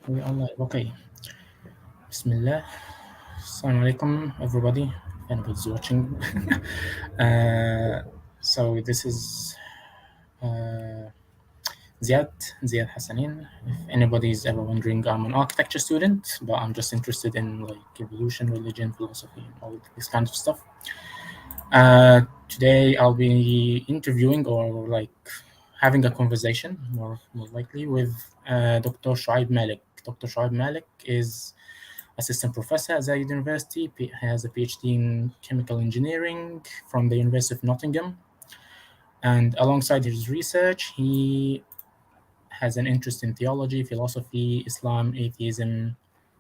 We are live. Okay. Bismillah. Assalamu alaikum, everybody. If anybody's watching. So this is uh, Zayed Hassanin. If anybody's ever wondering, I'm an architecture student, but I'm just interested in like evolution, religion, philosophy, and all this kind of stuff. Today I'll be interviewing or like having a conversation, more likely, with Dr. Shoaib Malik. Dr. Shoaib Malik is assistant professor at Zayed University. He has a PhD in chemical engineering from the University of Nottingham. And alongside his research, he has an interest in theology, philosophy, Islam, atheism,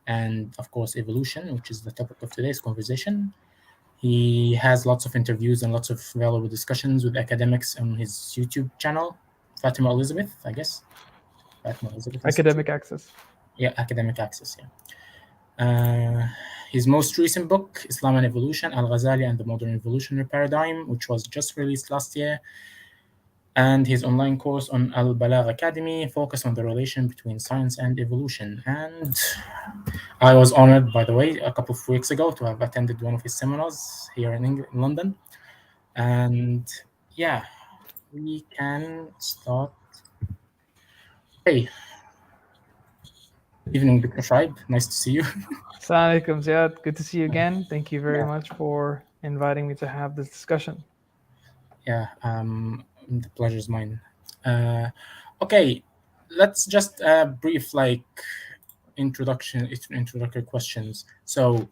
and of course, evolution, which is the topic of today's conversation. He has lots of interviews and lots of valuable discussions with academics on his YouTube channel, Fatima Elizabeth, I guess. Fatima Elizabeth. Academic Access. Yeah, Academic Access, yeah. His most recent book, Islam and Evolution, Al-Ghazali and the Modern Evolutionary Paradigm, which was just released last year, and his online course on Al-Balagh Academy, focused on the relation between science and evolution. And I was honored, by the way, a couple of weeks ago to have attended one of his seminars here in London. And yeah, we can start. Hey. Evening, Dr. Shoaib. Nice to see you. Assalamu alaikum, Zayed. Good to see you again. Thank you very much for inviting me to have this discussion. Yeah, the pleasure is mine. Okay, let's just brief like introductory questions. So,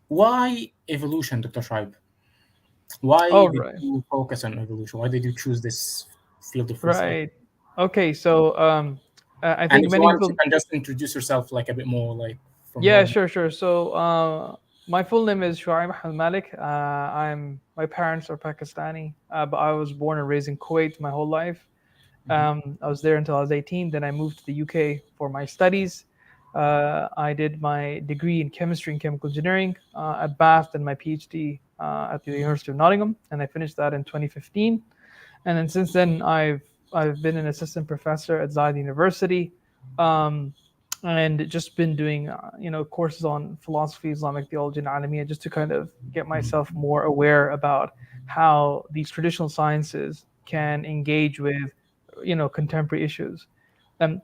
why evolution, Dr. Shoaib? Why did you focus on evolution? Why did you choose this field of research? Right. Okay, so I think if many you people can just introduce yourself like a bit more, like from sure. So my full name is Shoaib Ahmad Malik. My parents are Pakistani, but I was born and raised in Kuwait my whole life. I was there until I was 18. Then I moved to the UK for my studies. I did my degree in chemistry and chemical engineering at Bath, and my PhD at the University of Nottingham, and I finished that in 2015. And then since then, I've been an assistant professor at Zayed University, and just been doing courses on philosophy, Islamic theology, and Alamiyya, just to kind of get myself more aware about how these traditional sciences can engage with contemporary issues.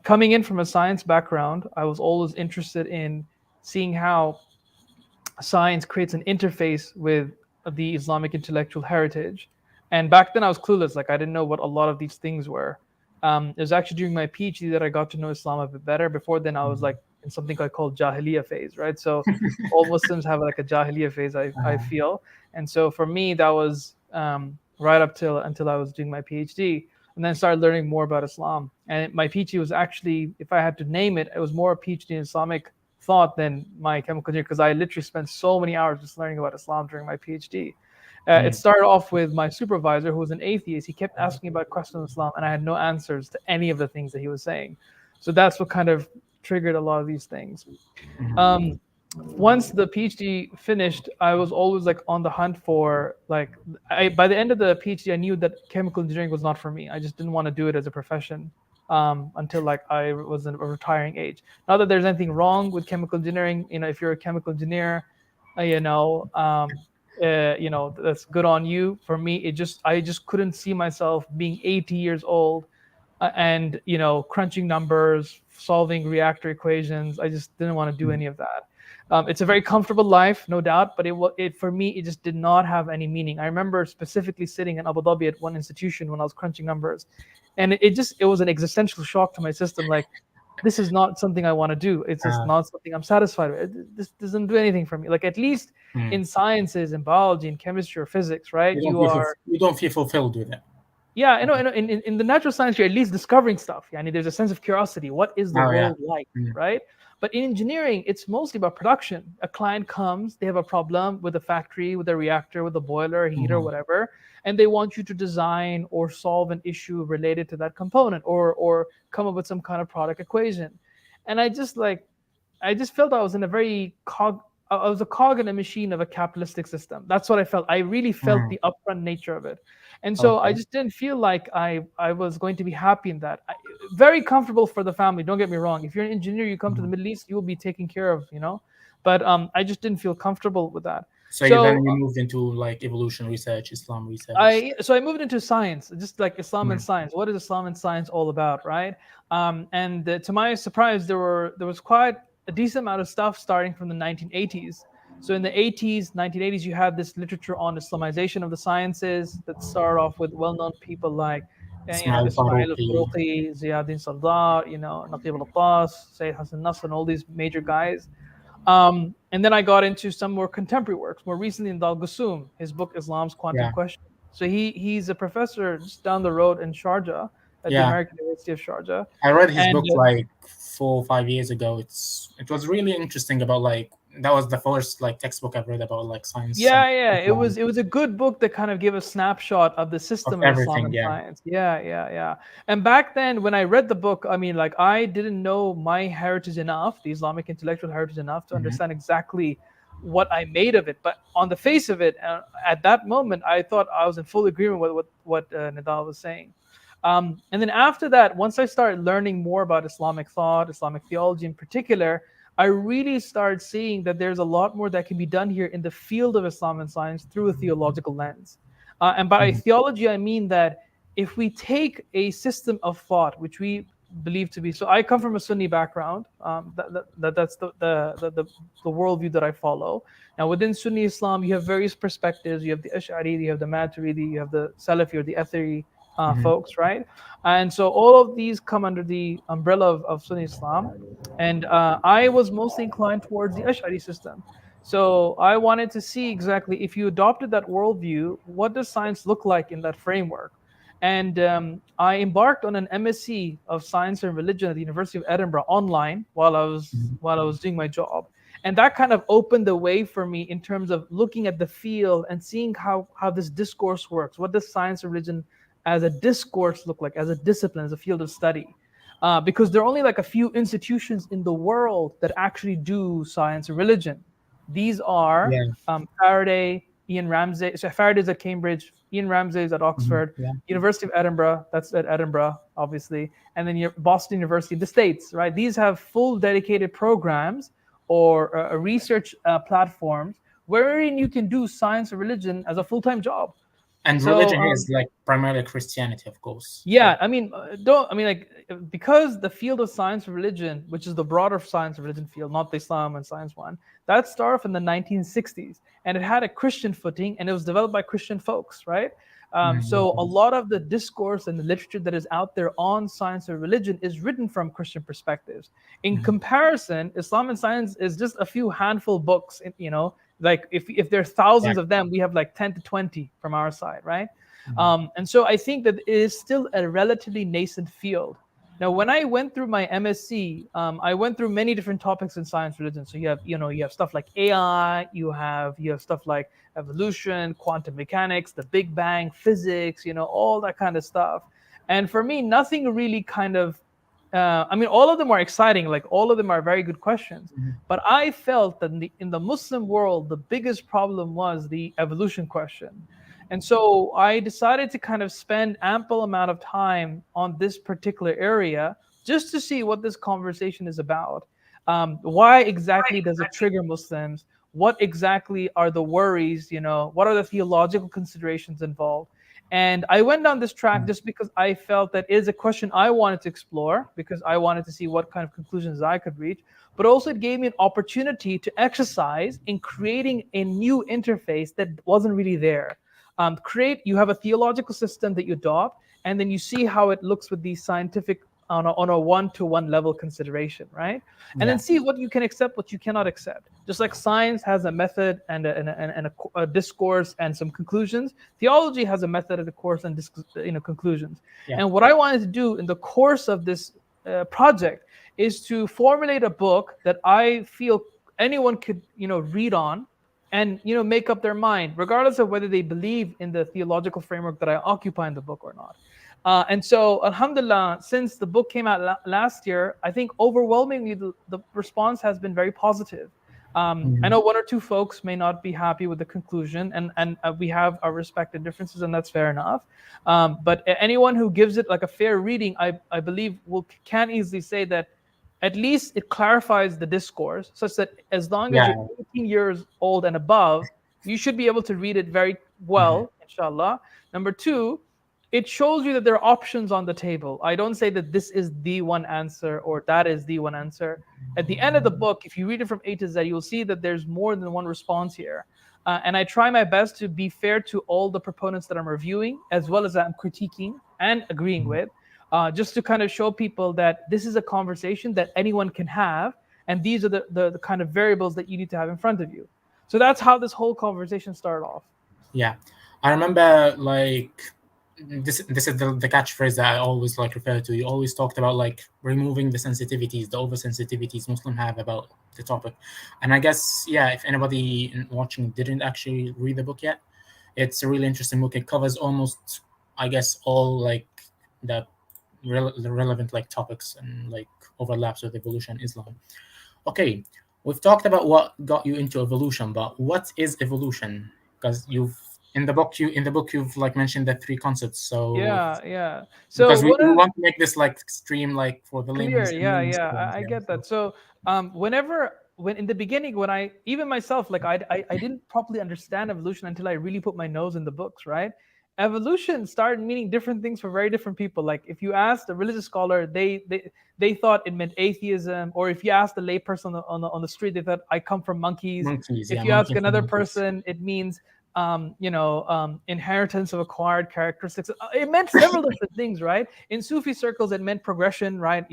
Coming in from a science background, I was always interested in seeing how science creates an interface with the Islamic intellectual heritage. And back then I was clueless, like I didn't know what a lot of these things were. It was actually during my PhD that I got to know Islam a bit better. Before then I was like in something I call Jahiliyyah phase, right? So all Muslims have like a Jahiliyyah phase, I feel. And so for me, that was right up until I was doing my PhD. And then started learning more about Islam. And my PhD was actually, if I had to name it, it was more a PhD in Islamic thought than my chemical engineering, because I literally spent so many hours just learning about Islam during my PhD. It started off with my supervisor, who was an atheist. He kept asking about questions of Islam, and I had no answers to any of the things that he was saying. So that's what kind of triggered a lot of these things. Once the PhD finished, I was always like on the hunt for by the end of the PhD, I knew that chemical engineering was not for me. I just didn't want to do it as a profession until like I was in a retiring age. Not that there's anything wrong with chemical engineering. If you're a chemical engineer, that's good on you. For me, I just couldn't see myself being 80 years old and crunching numbers, solving reactor equations. I just didn't want to do any of that. It's a very comfortable life, no doubt, but it for me, it just did not have any meaning. I remember specifically sitting in Abu Dhabi at one institution when I was crunching numbers, and it was an existential shock to my system. Like, this is not something I want to do. It's just not something I'm satisfied with. This doesn't do anything for me. Like, at least in sciences, in biology, in chemistry or physics, right? You don't feel fulfilled with it. Yeah, I know. In the natural science, you're at least discovering stuff. Yeah, there's a sense of curiosity. What is the world like, right? But in engineering, it's mostly about production. A client comes, they have a problem with a factory, with a reactor, with a boiler, a heater, whatever, and they want you to design or solve an issue related to that component, or come up with some kind of product equation. And I just felt I was in I was a cog in a machine of a capitalistic system. That's what I felt. I really felt the upfront nature of it. And so I just didn't feel like I was going to be happy in that. very comfortable for the family. Don't get me wrong. If you're an engineer, you come to the Middle East, you will be taken care of, you know. But I just didn't feel comfortable with that. So then you moved into like evolution research, Islam research. I moved into science, just like Islam and science. What is Islam and science all about, right? And to my surprise, there was quite a decent amount of stuff starting from the 1980s. So in the 1980s, you had this literature on Islamization of the sciences that started off with well-known people like Ismail al-Faruqi, Ziauddin Sardar, you know, Naqib al-Attas, Sayyid Hassan Nasr, and all these major guys. And then I got into some more contemporary works. More recently in Al-Ghazali, his book Islam's Quantum Question. So he's a professor just down the road in Sharjah at the American University of Sharjah. I read his book like 4 or 5 years ago. It was really interesting about like, that was the first like textbook I've read about like science. It was a good book that kind of gave a snapshot of the system of Islam and science. And back then when I read the book, I mean, like, I didn't know my heritage enough, the Islamic intellectual heritage enough to understand exactly what I made of it. But on the face of it, at that moment, I thought I was in full agreement with what Nidal was saying. And then after that, once I started learning more about Islamic thought, Islamic theology in particular, I really started seeing that there's a lot more that can be done here in the field of Islam and science through a theological lens. And by theology, I mean that if we take a system of thought, which we believe to be, so I come from a Sunni background, that's the worldview that I follow. Now within Sunni Islam, you have various perspectives. You have the Ash'ari, you have the Maturidi, you have the Salafi or the Athari folks, right? And so all of these come under the umbrella of Sunni Islam. And I was mostly inclined towards the Ash'ari system. So I wanted to see exactly, if you adopted that worldview, what does science look like in that framework? And I embarked on an MSc of Science and Religion at the University of Edinburgh online while I was doing my job. And that kind of opened the way for me in terms of looking at the field and seeing how this discourse works. What does science and religion as a discourse look like, as a discipline, as a field of study? Because there are only like a few institutions in the world that actually do science and religion. These are Faraday, Ian Ramsay. So Faraday's at Cambridge, Ian Ramsay's at Oxford, University of Edinburgh, that's at Edinburgh, obviously, and then Boston University, the States, right? These have full dedicated programs or research platforms wherein you can do science and religion as a full-time job. And so, religion is like primarily Christianity, of course. Because the field of science and religion, which is the broader science and religion field, not the Islam and science one, that started off in the 1960s, and it had a Christian footing, and it was developed by Christian folks, right? So a lot of the discourse and the literature that is out there on science and religion is written from Christian perspectives. In comparison, Islam and science is just a few handful books, you know, like if there are thousands of them, we have like 10 to 20 from our side, right? And so I think that it is still a relatively nascent field. Now, when I went through my MSc, I went through many different topics in science religion. So you have stuff like AI, you have stuff like evolution, quantum mechanics, the Big Bang, physics, you know, all that kind of stuff. And for me, nothing really kind of, all of them are exciting, like all of them are very good questions. But I felt that in the Muslim world, the biggest problem was the evolution question. And so I decided to kind of spend ample amount of time on this particular area just to see what this conversation is about. Why exactly does it trigger Muslims? What exactly are the worries? You know, what are the theological considerations involved? And I went down this track just because I felt that it is a question I wanted to explore, because I wanted to see what kind of conclusions I could reach. But also it gave me an opportunity to exercise in creating a new interface that wasn't really there. You have a theological system that you adopt, and then you see how it looks with the scientific on a one-to-one level consideration, right? And then see what you can accept, what you cannot accept. Just like science has a method and a discourse and some conclusions, theology has a method and a course and conclusions. And what I wanted to do in the course of this project is to formulate a book that I feel anyone could read on and make up their mind, regardless of whether they believe in the theological framework that I occupy in the book or not. And so, alhamdulillah, since the book came out last year, I think overwhelmingly the response has been very positive. I know one or two folks may not be happy with the conclusion, and we have our respective differences, and that's fair enough. But anyone who gives it like a fair reading, I believe, can easily say that at least it clarifies the discourse, such that as long as you're 18 years old and above, you should be able to read it very well, inshallah. Number two, it shows you that there are options on the table. I don't say that this is the one answer or that is the one answer. At the end of the book, if you read it from A to Z, you'll see that there's more than one response here. And I try my best to be fair to all the proponents that I'm reviewing, as well as I'm critiquing and agreeing with, just to kind of show people that this is a conversation that anyone can have, and these are the kind of variables that you need to have in front of you. So that's how this whole conversation started off. Yeah, I remember like this is the catchphrase that I always like refer to. You always talked about like removing the sensitivities, the oversensitivities Muslims have about the topic. And I guess, yeah, if anybody watching didn't actually read the book yet, it's a really interesting book. It covers almost, I guess, all like the relevant like topics and like overlaps with evolution, Islam. Okay, we've talked about what got you into evolution, but what is evolution? Because in the book you've like mentioned the three concepts. So yeah. So because we want to make this like extreme, like for the clear. layman's I get that. So when in the beginning, when I even myself, like I didn't properly understand evolution until I really put my nose in the books, right? Evolution started meaning different things for very different people. Like if you asked a religious scholar, they thought it meant atheism, or if you asked a layperson on the street, they thought I come from monkeys. If you ask another person, it means inheritance of acquired characteristics. It meant several different things, right? In Sufi circles, it meant progression, right?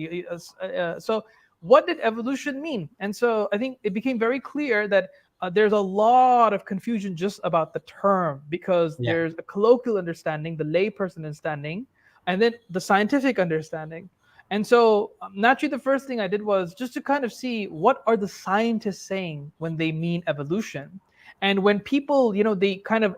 So what did evolution mean? And so I think it became very clear that there's a lot of confusion just about the term, because there's a colloquial understanding, the layperson understanding, and then the scientific understanding. And so naturally, the first thing I did was just to kind of see what are the scientists saying when they mean evolution. And when people, they kind of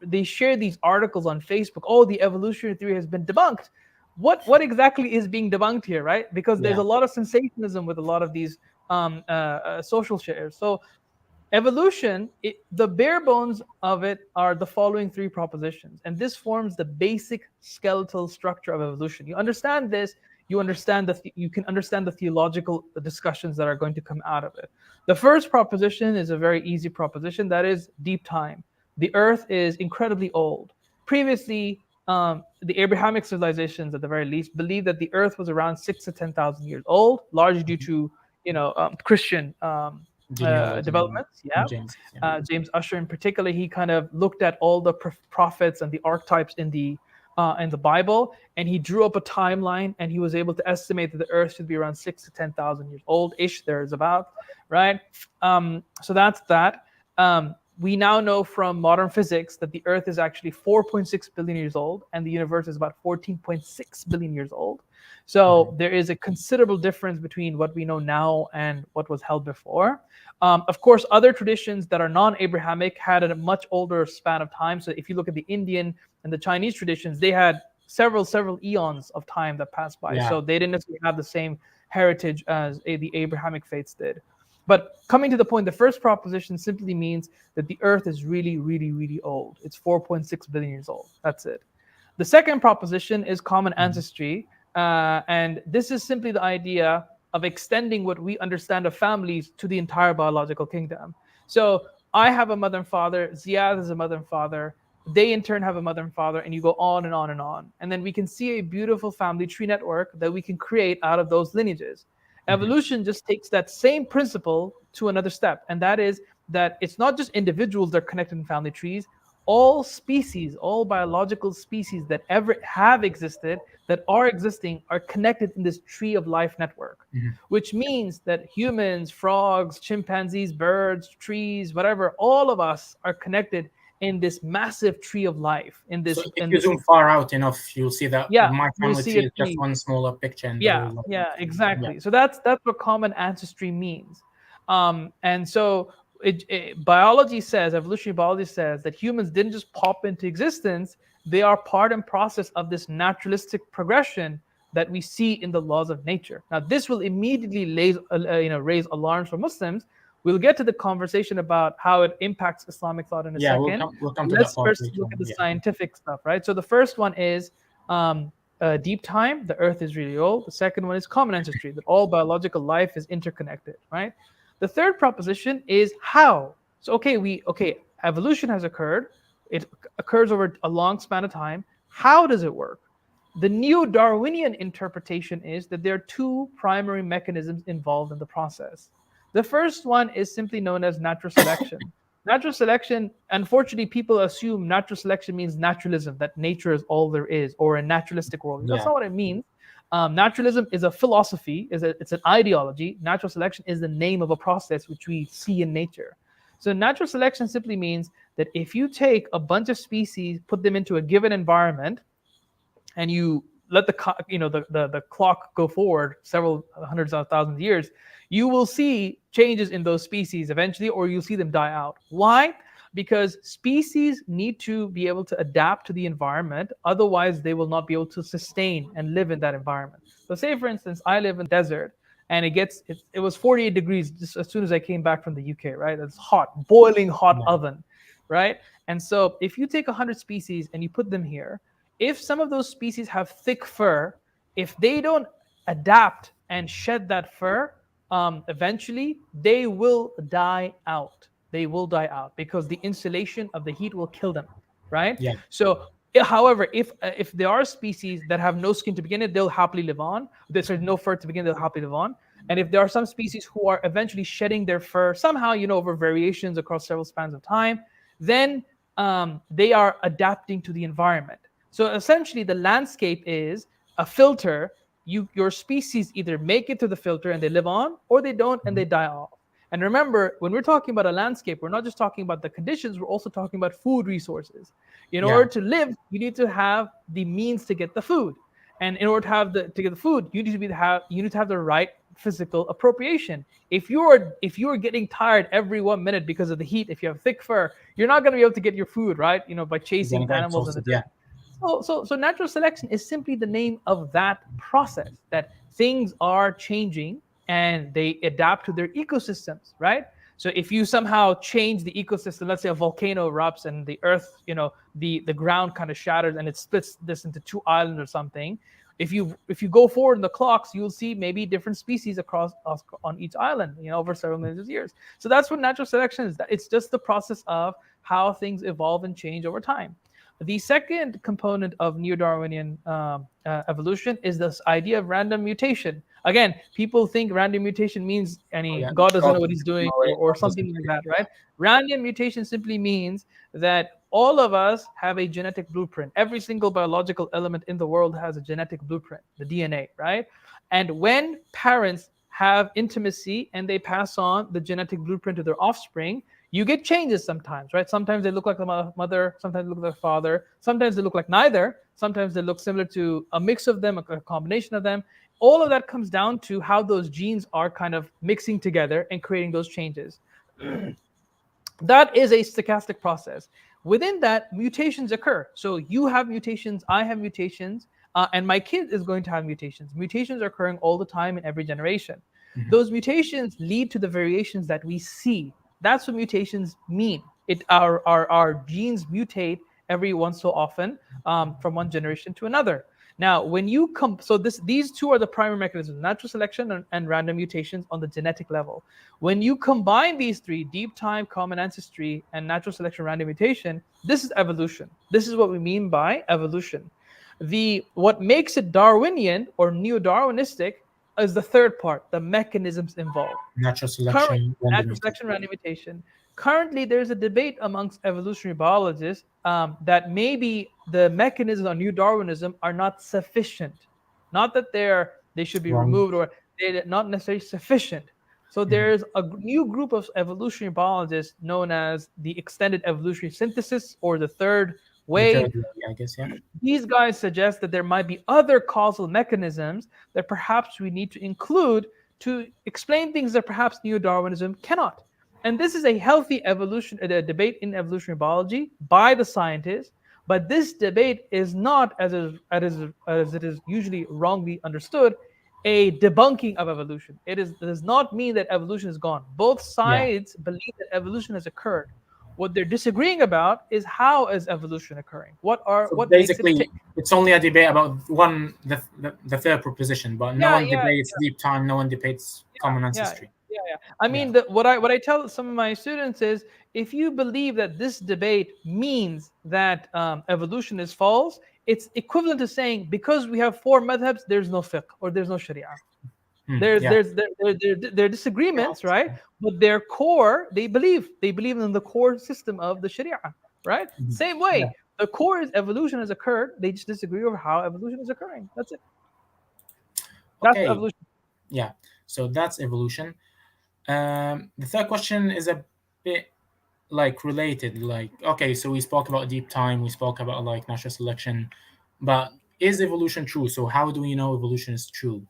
they share these articles on Facebook, oh, the evolutionary theory has been debunked. What exactly is being debunked here, right? Because there's a lot of sensationalism with a lot of these social shares. So evolution, the bare bones of it are the following three propositions. And this forms the basic skeletal structure of evolution. You understand this, you can understand the theological discussions that are going to come out of it. The first proposition is a very easy proposition, that is deep time. The earth is incredibly old. Previously, the Abrahamic civilizations, at the very least, believed that the earth was around 6,000 to 10,000 years old, largely due to Christian developments. James Ussher in particular, he kind of looked at all the prophets and the archetypes in the Bible, and he drew up a timeline, and he was able to estimate that the earth should be around 6,000 to 10,000 years old ish, there is about, right? So that's that. We now know from modern physics that the earth is actually 4.6 billion years old, and the universe is about 14.6 billion years old. So there is a considerable difference between what we know now and what was held before. Of course, other traditions that are non-Abrahamic had a much older span of time. So if you look at the Indian and the Chinese traditions, they had several eons of time that passed by. So they didn't necessarily have the same heritage as the Abrahamic faiths did. But coming to the point, the first proposition simply means that the earth is really, really, really old. It's 4.6 billion years old. That's it. The second proposition is common ancestry. And this is simply the idea of extending what we understand of families to the entire biological kingdom. So I have a mother and father, Ziyad has a mother and father, they in turn have a mother and father, and you go on and on and on. And then we can see a beautiful family tree network that we can create out of those lineages. Evolution just takes that same principle to another step, and that is that it's not just individuals that are connected in family trees. All species, all biological species that ever have existed, that are existing, are connected in this tree of life network, which means that humans, frogs, chimpanzees, birds, trees, whatever, all of us are connected in this massive tree of life. In this, so if you zoom far out enough, you'll see that my family tree is just one smaller picture. And exactly. So that's what common ancestry means. And so biology says, evolutionary biology says, that humans didn't just pop into existence. They are part and process of this naturalistic progression that we see in the laws of nature. Now, this will immediately raise alarms for Muslims. We'll get to the conversation about how it impacts Islamic thought in a second. We'll come to Let's that part first later look on. at the scientific stuff, right? So the first one is deep time, the earth is really old. The second one is common ancestry, that all biological life is interconnected, right? The third proposition is how. So evolution has occurred. It occurs over a long span of time. How does it work? The neo-Darwinian interpretation is that there are two primary mechanisms involved in the process. The first one is simply known as natural selection. Natural selection, unfortunately, people assume natural selection means naturalism, that nature is all there is, or a naturalistic world. That's not what it means. Naturalism is a philosophy, it's an ideology. Natural selection is the name of a process which we see in nature. So natural selection simply means that if you take a bunch of species, put them into a given environment, and you let the clock go forward several hundreds of thousands of years, you will see changes in those species eventually, or you'll see them die out. Why? Because species need to be able to adapt to the environment, otherwise they will not be able to sustain and live in that environment. So say, for instance, I live in the desert, and it was 48 degrees just as soon as I came back from the UK, right? It's hot, boiling hot oven, right? And so if you take 100 species and you put them here, if some of those species have thick fur, if they don't adapt and shed that fur, eventually they will die out. They will die out because the insulation of the heat will kill them, right? Yeah. So, however, if there are species that have no skin to begin with, they'll happily live on. There's no fur to begin, they'll happily live on. And if there are some species who are eventually shedding their fur somehow, over variations across several spans of time, then they are adapting to the environment. So essentially, the landscape is a filter. Your species either make it to the filter and they live on, or they don't and they die off. And remember, when we're talking about a landscape, we're not just talking about the conditions, we're also talking about food resources. In order to live, you need to have the means to get the food. And in order to get the food, you need to have the right physical appropriation. If you're getting tired every 1 minute because of the heat, if you have thick fur, you're not going to be able to get your food, right? By chasing animals. So natural selection is simply the name of that process, that things are changing and they adapt to their ecosystems, right? So if you somehow change the ecosystem, let's say a volcano erupts and the earth, the ground kind of shatters and it splits this into two islands or something. If you go forward in the clocks, you'll see maybe different species on each island, over several millions of years. So that's what natural selection is. It's just the process of how things evolve and change over time. The second component of neo-Darwinian evolution is this idea of random mutation. Again, people think random mutation means God doesn't know what he's doing or something like that, right? Random mutation simply means that all of us have a genetic blueprint. Every single biological element in the world has a genetic blueprint, the DNA, right? And when parents have intimacy and they pass on the genetic blueprint to their offspring, you get changes sometimes, right? Sometimes they look like the mother, sometimes they look like the father, sometimes they look like neither, sometimes they look similar to a mix of them, a combination of them. All of that comes down to how those genes are kind of mixing together and creating those changes. That is a stochastic process. Within that, mutations occur. So you have mutations, I have mutations, and my kid is going to have mutations. Mutations are occurring all the time in every generation. Mm-hmm. Those mutations lead to the variations that we see. That's what mutations mean. Our genes mutate every once so often from one generation to another. Now, when you come, these two are the primary mechanisms: natural selection and random mutations on the genetic level. When you combine these three, deep time, common ancestry, and natural selection, random mutation, this is evolution. This is what we mean by evolution. What makes it Darwinian or neo-Darwinistic is the third part, the mechanisms involved. Natural selection, random mutation. Currently, there's a debate amongst evolutionary biologists that maybe the mechanisms of neo-Darwinism are not sufficient. Not that they should be removed, or they're not necessarily sufficient. So there's a new group of evolutionary biologists known as the extended evolutionary synthesis, or the third way. I guess, yeah. These guys suggest that there might be other causal mechanisms that perhaps we need to include to explain things that perhaps neo-Darwinism cannot. And this is a healthy debate in evolutionary biology by the scientists, but this debate is not, as it is usually wrongly understood, a debunking of evolution. It does not mean that evolution is gone. Both sides believe that evolution has occurred. What they're disagreeing about is how is evolution occurring? What basically makes it it's only a debate about the third proposition, but no one debates deep time, no one debates common ancestry. I mean, what I tell some of my students is, if you believe that this debate means that evolution is false, it's equivalent to saying because we have 4 madhabs, there's no fiqh or there's no sharia. There are disagreements, right? But their core, they believe in the core system of the sharia, right? Same way, the core is evolution has occurred. They just disagree over how evolution is occurring. That's it. That's evolution. Yeah. So that's evolution. The third question is a bit like related. Like, okay, so we spoke about deep time, we spoke about like natural selection, but is evolution true? So how do we know evolution is true?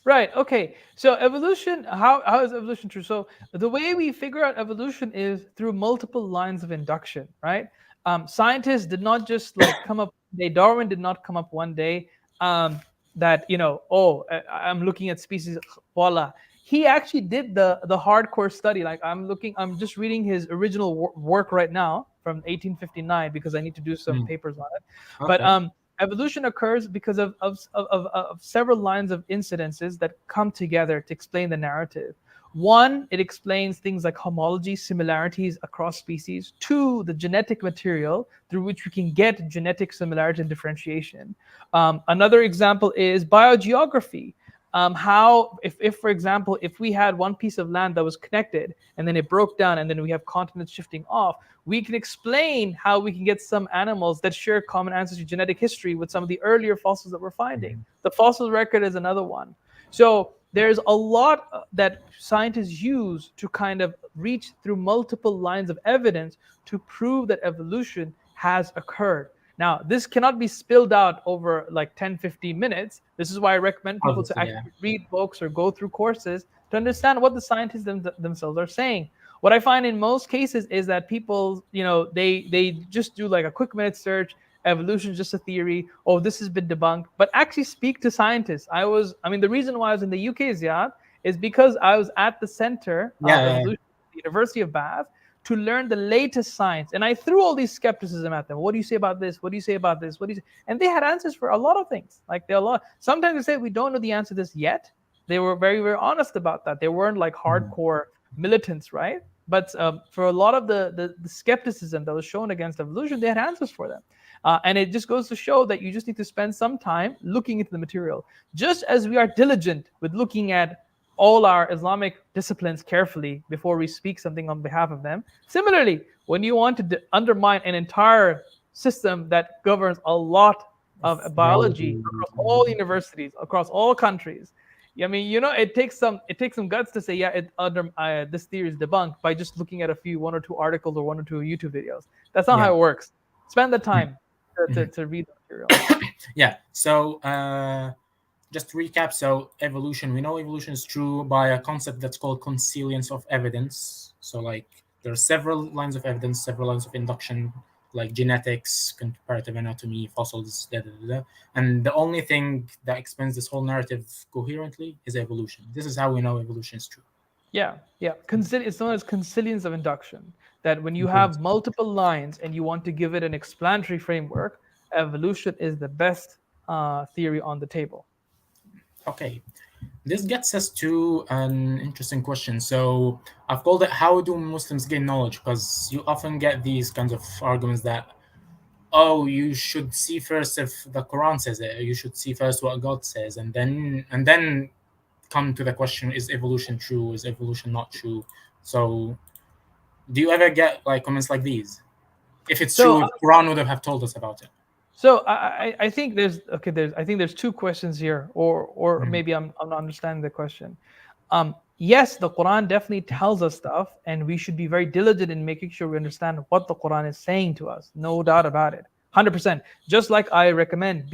Right. Okay. So evolution, how is evolution true? So the way we figure out evolution is through multiple lines of induction, right? Scientists did not just like come up. Darwin did not come up one day that I'm looking at species. Voila. He actually did the hardcore study. Like I'm just reading his original work right now from 1859 because I need to do some papers on it. Okay. But evolution occurs because of several lines of incidences that come together to explain the narrative. One, it explains things like homology, similarities across species. 2, the genetic material through which we can get genetic similarity and differentiation. Another example is biogeography. How, if for example, if we had one piece of land that was connected and then it broke down and then we have continents shifting off, we can explain how we can get some animals that share common ancestry genetic history with some of the earlier fossils that we're finding. The fossil record is another one. So there's a lot that scientists use to kind of reach through multiple lines of evidence to prove that evolution has occurred. Now, this cannot be spilled out over like 10, 15 minutes. This is why I recommend people to actually read books or go through courses to understand what the scientists themselves are saying. What I find in most cases is that people, they just do like a quick minute search. Evolution is just a theory. Oh, this has been debunked. But actually speak to scientists. The reason why I was in the UK, Ziyad, is because I was at the center of evolution at the University of Bath to learn the latest science. And I threw all these skepticism at them. What do you say about this? What do you say about this? What do you say? And they had answers for a lot of things. Like sometimes they say, we don't know the answer to this yet. They were very, very honest about that. They weren't like hardcore militants, right? But for a lot of the skepticism that was shown against evolution, they had answers for them. And it just goes to show that you just need to spend some time looking into the material. Just as we are diligent with looking at all our Islamic disciplines carefully before we speak something on behalf of them. Similarly, when you want to undermine an entire system that governs a lot of biology across all universities, across all countries, I mean, it takes some guts to say, this theory is debunked by just looking at one or two articles or 1 or 2 YouTube videos. That's not how it works. Spend the time to read the material. So just to recap, so evolution, we know evolution is true by a concept that's called consilience of evidence. So like there are several lines of evidence, several lines of induction, like genetics, comparative anatomy, fossils, and the only thing that explains this whole narrative coherently is evolution. This is how we know evolution is true. It's known as consilience of induction, that when you have multiple lines and you want to give it an explanatory framework, evolution is the best theory on the table. Okay, this gets us to an interesting question. So I've called it, how do Muslims gain knowledge? Because you often get these kinds of arguments that, you should see first if the Quran says it, you should see first what God says, and then come to the question, is evolution true? Is evolution not true? So do you ever get like comments like these? If it's true, if Quran would have told us about it. So I think there's 2 questions here, or maybe I'm not understanding the question. Yes, the Quran definitely tells us stuff, and we should be very diligent in making sure we understand what the Quran is saying to us. No doubt about it, 100%. Just like I recommend,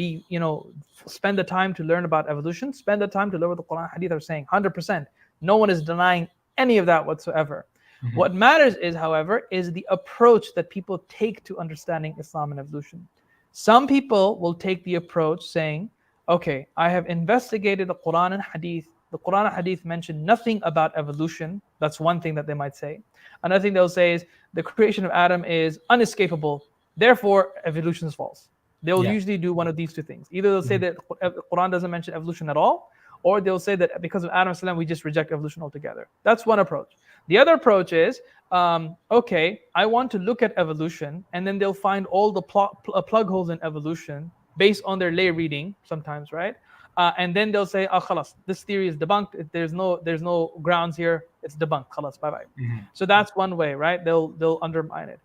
spend the time to learn about evolution, spend the time to learn what the Quran and Hadith are saying, 100%. No one is denying any of that whatsoever. What matters is, however, is the approach that people take to understanding Islam and evolution. Some people will take the approach saying, okay, I have investigated the Quran and Hadith. The Quran and Hadith mention nothing about evolution. That's one thing that they might say. Another thing they'll say is the creation of Adam is unescapable. Therefore, evolution is false. They'll usually do one of these two things. Either they'll say that the Quran doesn't mention evolution at all, or they'll say that because of Adam salam, we just reject evolution altogether. That's one approach. The other approach is, okay, I want to look at evolution, and then they'll find all the plug holes in evolution based on their lay reading sometimes, right? And then they'll say, khalas, this theory is debunked. There's no grounds here. It's debunked. Khalas, bye-bye. So that's one way, right? They'll undermine it.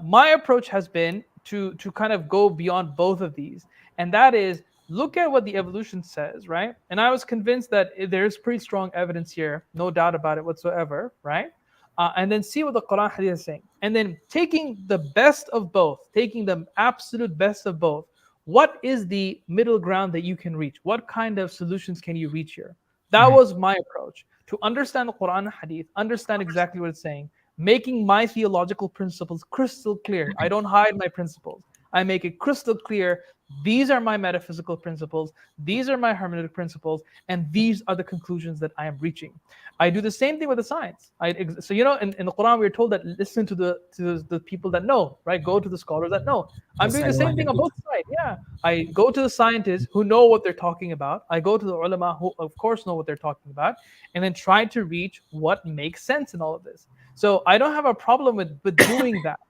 My approach has been to kind of go beyond both of these, and that is look at what the evolution says, right? And I was convinced that there's pretty strong evidence here, no doubt about it whatsoever, right? And then see what the Quran Hadith is saying, and then taking the best of both, taking the absolute best of both. What is the middle ground that you can reach? What kind of solutions can you reach here? That was my approach, to understand the Quran and Hadith, understand exactly what it's saying, making my theological principles crystal clear. I don't hide my principles. I make it crystal clear. These are my metaphysical principles. These are my hermeneutic principles. And these are the conclusions that I am reaching. I do the same thing with the science. So, you know, in the Quran, we're told that listen to the people that know, right? Go to the scholars that know. I'm doing the same thing on both sides. Yeah. I go to the scientists who know what they're talking about. I go to the ulama who, of course, know what they're talking about. And then try to reach what makes sense in all of this. So I don't have a problem with doing that.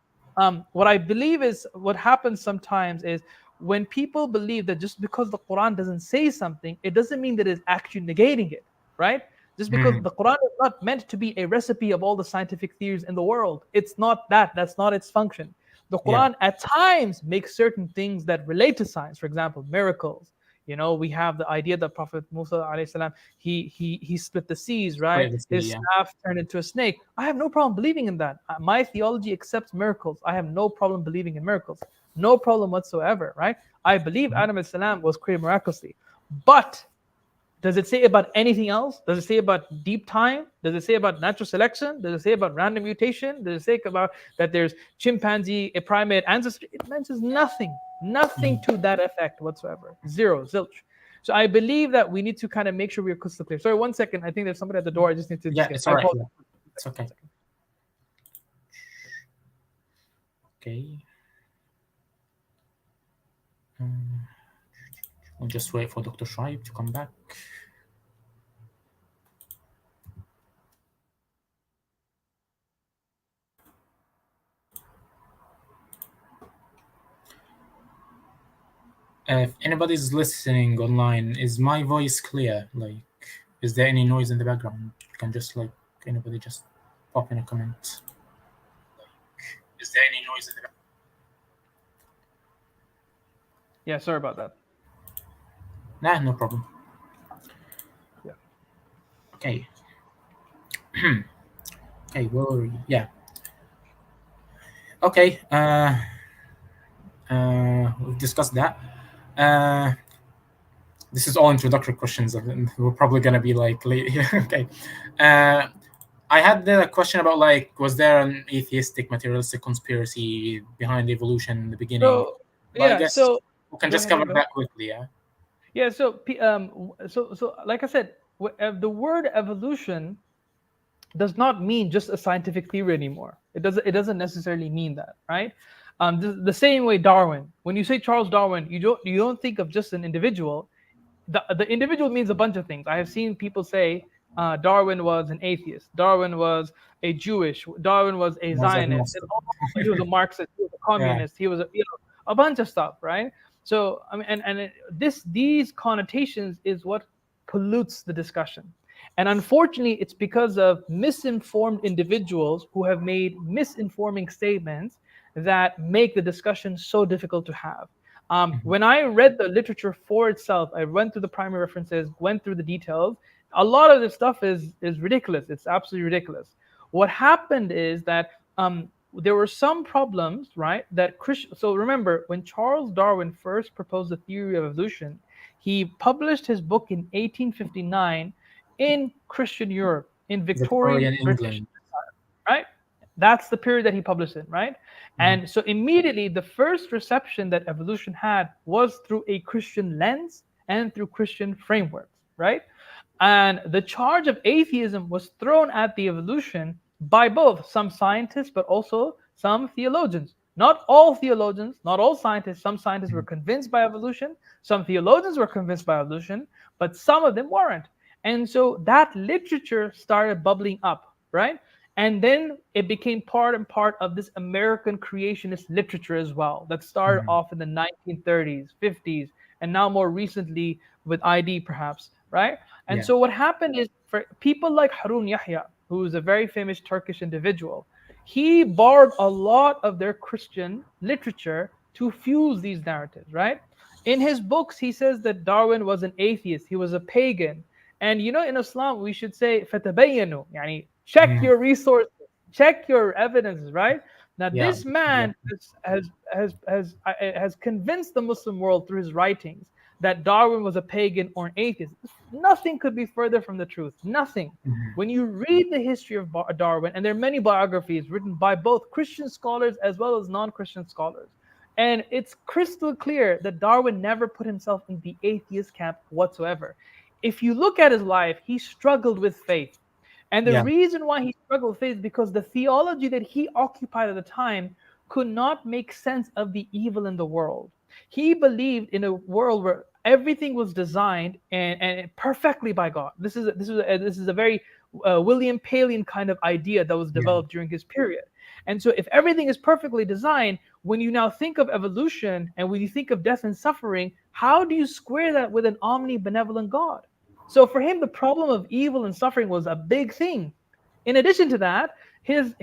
What I believe is what happens sometimes is when people believe that just because the Quran doesn't say something, it doesn't mean that it's actually negating it, right? Just because the Quran is not meant to be a recipe of all the scientific theories in the world. It's not that. That's not its function. The Quran at times makes certain things that relate to science. For example, miracles. You know, we have the idea that Prophet Musa alayhi salam, he split the seas, right? His staff turned into a snake. I have no problem believing in that. My theology accepts miracles. I have no problem believing in miracles. No problem whatsoever, right? I believe Adam alayhi salam was created miraculously. But does it say about anything else? Does it say about deep time? Does it say about natural selection? Does it say about random mutation? Does it say about that there's chimpanzee, a primate ancestor? It mentions nothing. Nothing to that effect whatsoever. Zero, zilch. So I believe that we need to kind of make sure we're crystal clear. Sorry, 1 second. I think there's somebody at the door. I just need to. It's all right. It's okay. Okay. We'll just wait for Dr. Shoaib to come back. If anybody's listening online, is my voice clear? Like, is there any noise in the background? You can just anybody just pop in a comment. Is there any noise in the background? Yeah, sorry about that. Nah, no problem. Yeah. Okay. Okay, where were we? Yeah. Okay. We've discussed that. This is all introductory questions. We're probably gonna be like late. Okay. I had the question about was there an atheistic, materialistic conspiracy behind evolution in the beginning? So, yeah. I guess so we can just cover that quickly. Yeah. Yeah. So like I said, the word evolution does not mean just a scientific theory anymore. It doesn't necessarily mean that, right? The same way Darwin. When you say Charles Darwin, you don't think of just an individual. The individual means a bunch of things. I have seen people say Darwin was an atheist. Darwin was a Jewish. Darwin was a Zionist. He was a Marxist. He was a communist. He was a bunch of stuff, right? So I mean, these connotations is what pollutes the discussion. And unfortunately, it's because of misinformed individuals who have made misinforming statements that make the discussion so difficult to have. When I read the literature for itself, I went through the primary references, went through the details. A lot of this stuff is ridiculous. It's absolutely ridiculous. What happened is that there were some problems, right? So remember, when Charles Darwin first proposed the theory of evolution, he published his book in 1859 in Christian Europe, in Victorian England, right? That's the period that he published in, right? And so immediately the first reception that evolution had was through a Christian lens and through Christian frameworks, right? And the charge of atheism was thrown at the evolution by both some scientists, but also some theologians. Not all theologians, not all scientists. Some scientists were convinced by evolution. Some theologians were convinced by evolution, but some of them weren't. And so that literature started bubbling up, right? And then it became part and part of this American creationist literature as well, that started off in the 1930s, 50s, and now more recently with ID perhaps, right? And so what happened is, for people like Harun Yahya, who is a very famous Turkish individual, he borrowed a lot of their Christian literature to fuse these narratives, right? In his books, he says that Darwin was an atheist, he was a pagan. And you know, in Islam, we should say, فَتَبَيَّنُوا, يعني, check your resources, check your evidences, right? Now, this man has convinced the Muslim world through his writings that Darwin was a pagan or an atheist. Nothing could be further from the truth. Nothing. When you read the history of Darwin, and there are many biographies written by both Christian scholars as well as non-Christian scholars, and it's crystal clear that Darwin never put himself in the atheist camp whatsoever. If you look at his life, he struggled with faith. And the reason why he struggled with faith is because the theology that he occupied at the time could not make sense of the evil in the world. He believed in a world where everything was designed and perfectly by God. This is a very William Paley kind of idea that was developed during his period. And so if everything is perfectly designed, when you now think of evolution and when you think of death and suffering, how do you square that with an omnibenevolent God? So for him, the problem of evil and suffering was a big thing. In addition to that,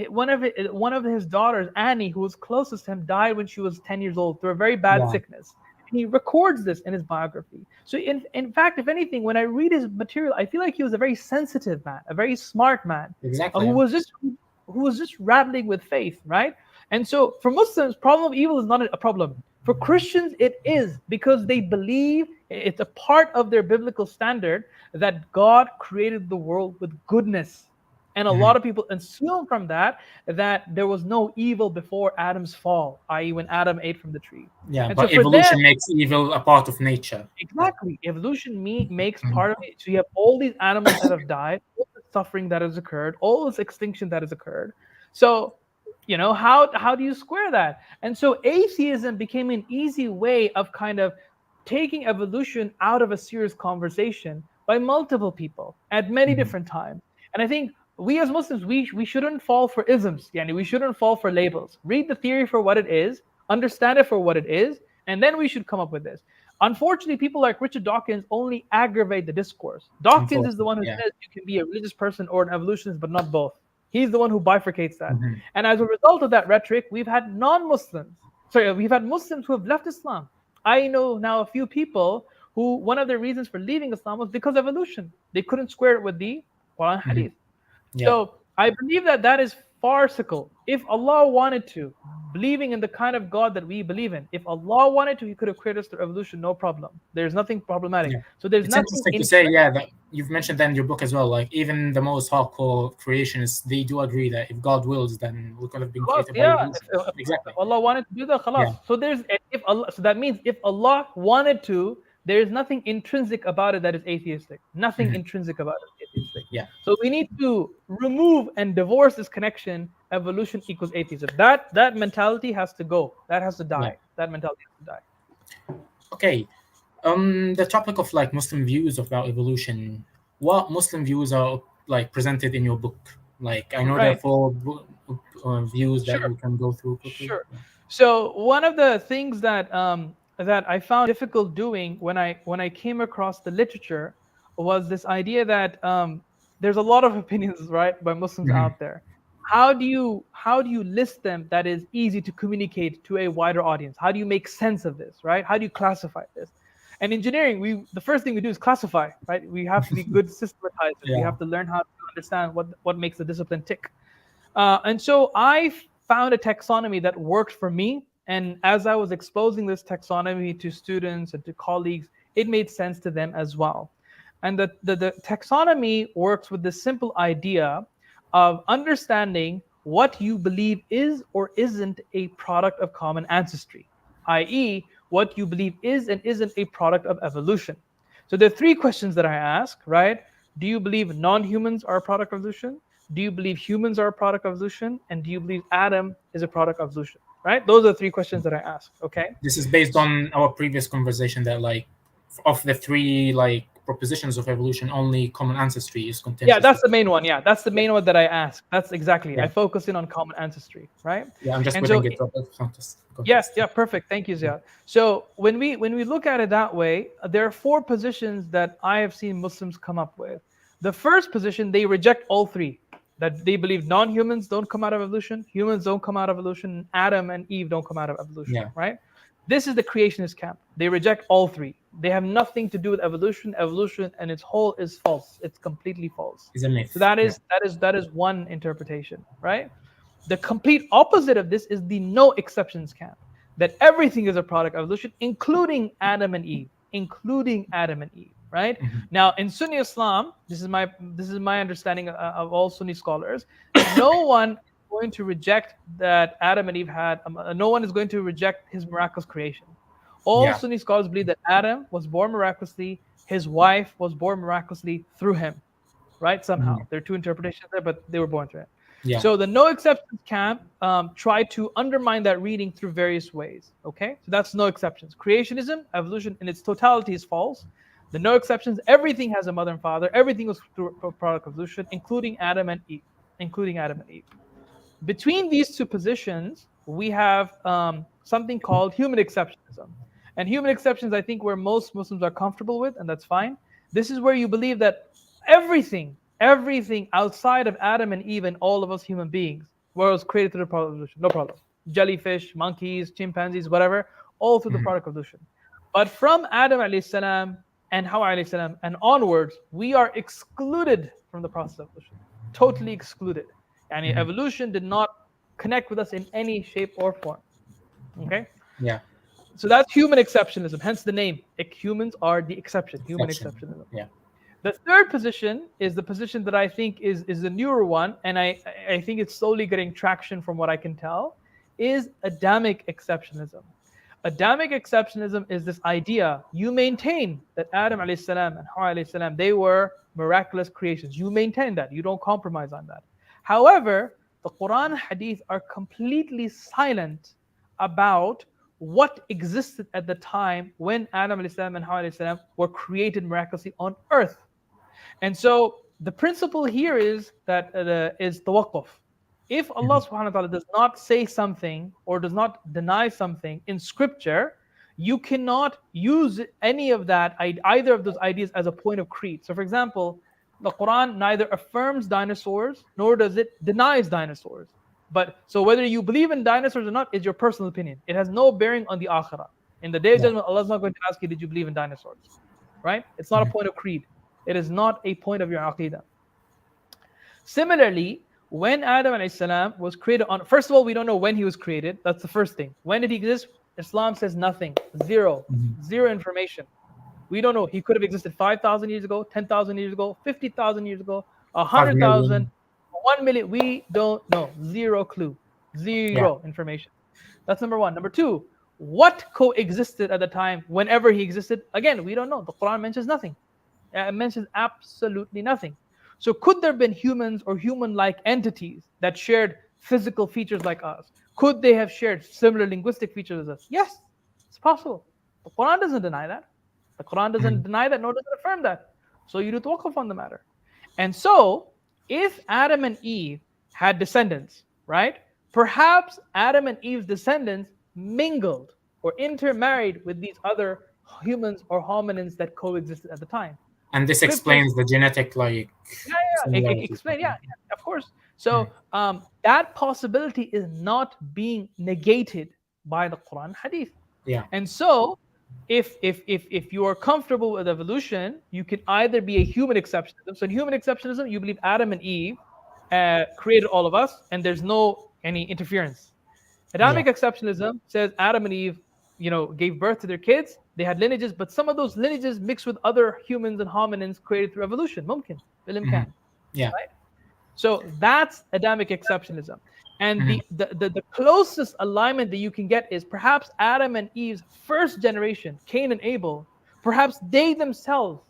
one of his daughters, Annie, who was closest to him, died when she was 10 years old through a very bad sickness. And he records this in his biography. So in fact, if anything, when I read his material, I feel like he was a very sensitive man, a very smart man, who was just rattling with faith, right? And so for Muslims, problem of evil is not a problem. For Christians, it is, because they believe it's a part of their biblical standard that God created the world with goodness. And a lot of people assume from that there was no evil before Adam's fall, i.e. when Adam ate from the tree. Yeah, and but so evolution makes evil a part of nature. Exactly. Evolution makes part of it. So you have all these animals that have died, all the suffering that has occurred, all this extinction that has occurred. So, you know, how do you square that? And so atheism became an easy way of kind of taking evolution out of a serious conversation by multiple people at many different times. And I think we as Muslims, we shouldn't fall for isms. Yani, we shouldn't fall for labels. Read the theory for what it is, understand it for what it is, and then we should come up with this. Unfortunately, people like Richard Dawkins only aggravate the discourse. Dawkins is the one who says you can be a religious person or an evolutionist, but not both. He's the one who bifurcates that. And as a result of that rhetoric, we've had we've had Muslims who have left Islam. I know now a few people who one of the reasons for leaving Islam was because of evolution. They couldn't square it with the Quran Hadith. So I believe that is farcical. If Allah wanted to, believing in the kind of God that we believe in, if Allah wanted to, He could have created us through evolution, no problem. There's nothing problematic. So there's nothing interesting to say, that you've mentioned that in your book as well. Like even the most hardcore creationists, they do agree that if God wills, then we could have been created by evolution. Exactly. If Allah wanted to do that, khalas. So so that means if Allah wanted to, there is nothing intrinsic about it that is atheistic. Nothing intrinsic about it is atheistic. So we need to remove and divorce this connection. Evolution equals atheism. That mentality has to go. That has to die. That mentality has to die. Okay. The topic of like Muslim views about evolution. What Muslim views are like presented in your book? Like I know there are 4 views that we can go through quickly. So one of the things that I found difficult doing when I came across the literature was this idea that there's a lot of opinions, right, by Muslims out there. How do you list them that is easy to communicate to a wider audience? How do you make sense of this, right? How do you classify this? And engineering, the first thing we do is classify, right? We have to be good systematizers. We have to learn how to understand what makes the discipline tick. And so I found a taxonomy that worked for me. And as I was exposing this taxonomy to students and to colleagues, it made sense to them as well. And the taxonomy works with the simple idea of understanding what you believe is or isn't a product of common ancestry, i.e., what you believe is and isn't a product of evolution. So there are three questions that I ask, right? Do you believe non-humans are a product of evolution? Do you believe humans are a product of evolution? And do you believe Adam is a product of evolution? Right? Those are the three questions that I ask. Okay. This is based on our previous conversation that, like, of the three like propositions of evolution, only common ancestry is contentious. Yeah, that's the main one. Yeah, that's the main one that I ask. That's exactly. Yeah. I focus in on common ancestry, right? Yeah, I'm just And putting so- it up as context. Yes, yeah, perfect. Thank you, Zayed. So when we look at it that way, there are four positions that I have seen Muslims come up with. The first position, they reject all three. That they believe non-humans don't come out of evolution, humans don't come out of evolution, Adam and Eve don't come out of evolution, Yeah. right? This is the creationist camp. They reject all three. They have nothing to do with evolution. Evolution and its whole is false. It's completely false. It's a myth. So that is one interpretation, right? The complete opposite of this is the no exceptions camp, that everything is a product of evolution, including Adam and Eve, right? Mhm. Now, in Sunni Islam, this is my understanding of all Sunni scholars. No one is going to reject that Adam and Eve had. No one is going to reject his miraculous creation. All Yeah. Sunni scholars believe that Adam was born miraculously. His wife was born miraculously through him, right? Somehow. There are two interpretations there, but they were born through it. Yeah. So the no exceptions camp tried to undermine that reading through various ways. Okay, so that's no exceptions. Creationism, evolution in its totality is false. The no exceptions, everything has a mother and father. Everything was through a product of evolution, including Adam and Eve. Between these two positions, we have something called human exceptionism. And human exceptions, I think, where most Muslims are comfortable with, and that's fine. This is where you believe that everything outside of Adam and Eve and all of us human beings was created through the product of evolution. No problem. Jellyfish, monkeys, chimpanzees, whatever, all through the product of evolution. But from Adam alayhi salam and Hawa alayhi salam and onwards, we are excluded from the process of evolution. Totally excluded. And evolution did not connect with us in any shape or form. Okay? Yeah. So that's human exceptionism, hence the name. Humans are the exception, human exceptionism. Yeah. The third position is the position that I think is the newer one, and I think it's slowly getting traction from what I can tell, is Adamic exceptionism. Adamic exceptionism is this idea, you maintain that Adam alayhi salam and Hawa alayhi salam, they were miraculous creations. You maintain that, you don't compromise on that. However, the Quran and Hadith are completely silent about what existed at the time when Adam alayhi salam and Hawa alayhi salam were created miraculously on earth. And so the principle here is that is tawaqquf. If Allah subhanahu wa ta'ala does not say something or does not deny something in scripture, you cannot use any of that, either of those ideas, as a point of creed. So for example, the Quran neither affirms dinosaurs nor does it denies dinosaurs. But so whether you believe in dinosaurs or not is your personal opinion. It has no bearing on the akhirah. In the day of judgment, Allah is not going to ask you, did you believe in dinosaurs? Right? It's not a point of creed. It is not a point of your aqidah. Similarly, when Adam alayhi salam was created on, first of all, we don't know when he was created. That's the first thing. When did he exist? Islam says nothing. Zero information. We don't know. He could have existed 5,000 years ago, 10,000 years ago, 50,000 years ago, 100,000, 1 million. We don't know. Zero clue. Zero information. That's number one. Number two, what coexisted at the time whenever he existed? Again, we don't know. The Quran mentions nothing. It mentions absolutely nothing. So could there have been humans or human-like entities that shared physical features like us? Could they have shared similar linguistic features as us? Yes, it's possible. The Quran doesn't deny that. The Quran doesn't deny that, nor does it affirm that. So you do tawaqquf on the matter. And so, if Adam and Eve had descendants, right? Perhaps Adam and Eve's descendants mingled or intermarried with these other humans or hominins that coexisted at the time. And this explains the genetic, like... Explain, of course. So that possibility is not being negated by the Quran Hadith. Yeah. And so, if you are comfortable with evolution, you can either be a human exceptionism. So in human exceptionism, you believe Adam and Eve created all of us, and there's no any interference. Adamic exceptionism says Adam and Eve, gave birth to their kids. They had lineages, but some of those lineages mixed with other humans and hominins created through evolution. Mumkin, bilimkan. Yeah. Right? So that's Adamic exceptionism. And the closest alignment that you can get is perhaps Adam and Eve's first generation, Cain and Abel. perhaps they themselves,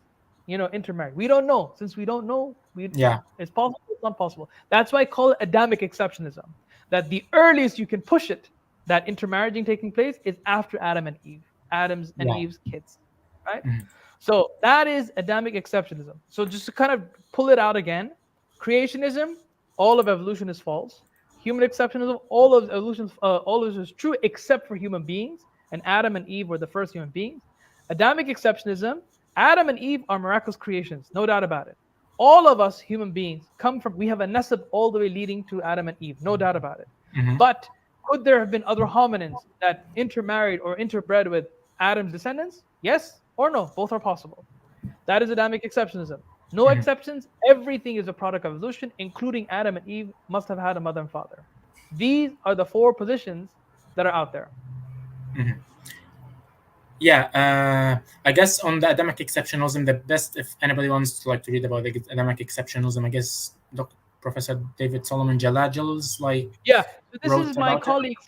intermarried. We don't know. Since we don't know, it's possible, it's not possible. That's why I call it Adamic exceptionism. That the earliest you can push it, that intermarrying taking place, is after Adam and Eve, Adam's and Eve's kids, right? So that is Adamic exceptionism. So just to kind of pull it out again, creationism, all of evolution is false. Human exceptionism, all of evolution, all of this is true except for human beings, and Adam and Eve were the first human beings. Adamic exceptionism, Adam and Eve are miraculous creations, no doubt about it. All of us human beings we have a nasab all the way leading to Adam and Eve, no doubt about it. But could there have been other hominins that intermarried or interbred with Adam's descendants? Yes or no, both are possible. That is Adamic exceptionism. No exceptions, everything is a product of evolution, including Adam and Eve must have had a mother and father. These are the four positions that are out there. Yeah, I guess on the Adamic exceptionalism, the best, if anybody wants to read about the Adamic exceptionalism, I guess Professor David Solomon Jalaj's so this is my colleague's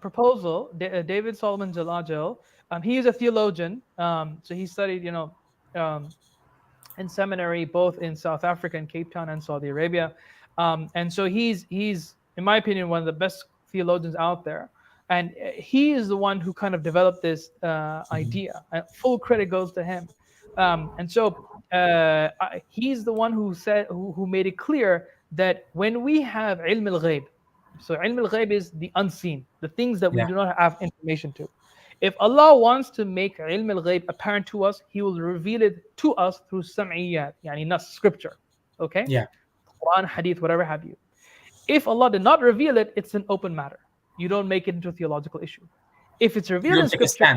proposal. David Solomon Jalajal, he is a theologian, so he studied in seminary both in South Africa and Cape Town and Saudi Arabia, and so he's in my opinion one of the best theologians out there. And he is the one who kind of developed this idea. Full credit goes to him. And so he's the one who made it clear that when we have ilm al-ghayb, so ilm al-ghayb is the unseen, the things that we do not have information to. If Allah wants to make ilm al-ghayb apparent to us, He will reveal it to us through sam'iyyat, yani nas, scripture. Okay? Yeah. Quran, hadith, whatever have you. If Allah did not reveal it, it's an open matter. You don't make it into a theological issue. If it's revealed in scripture,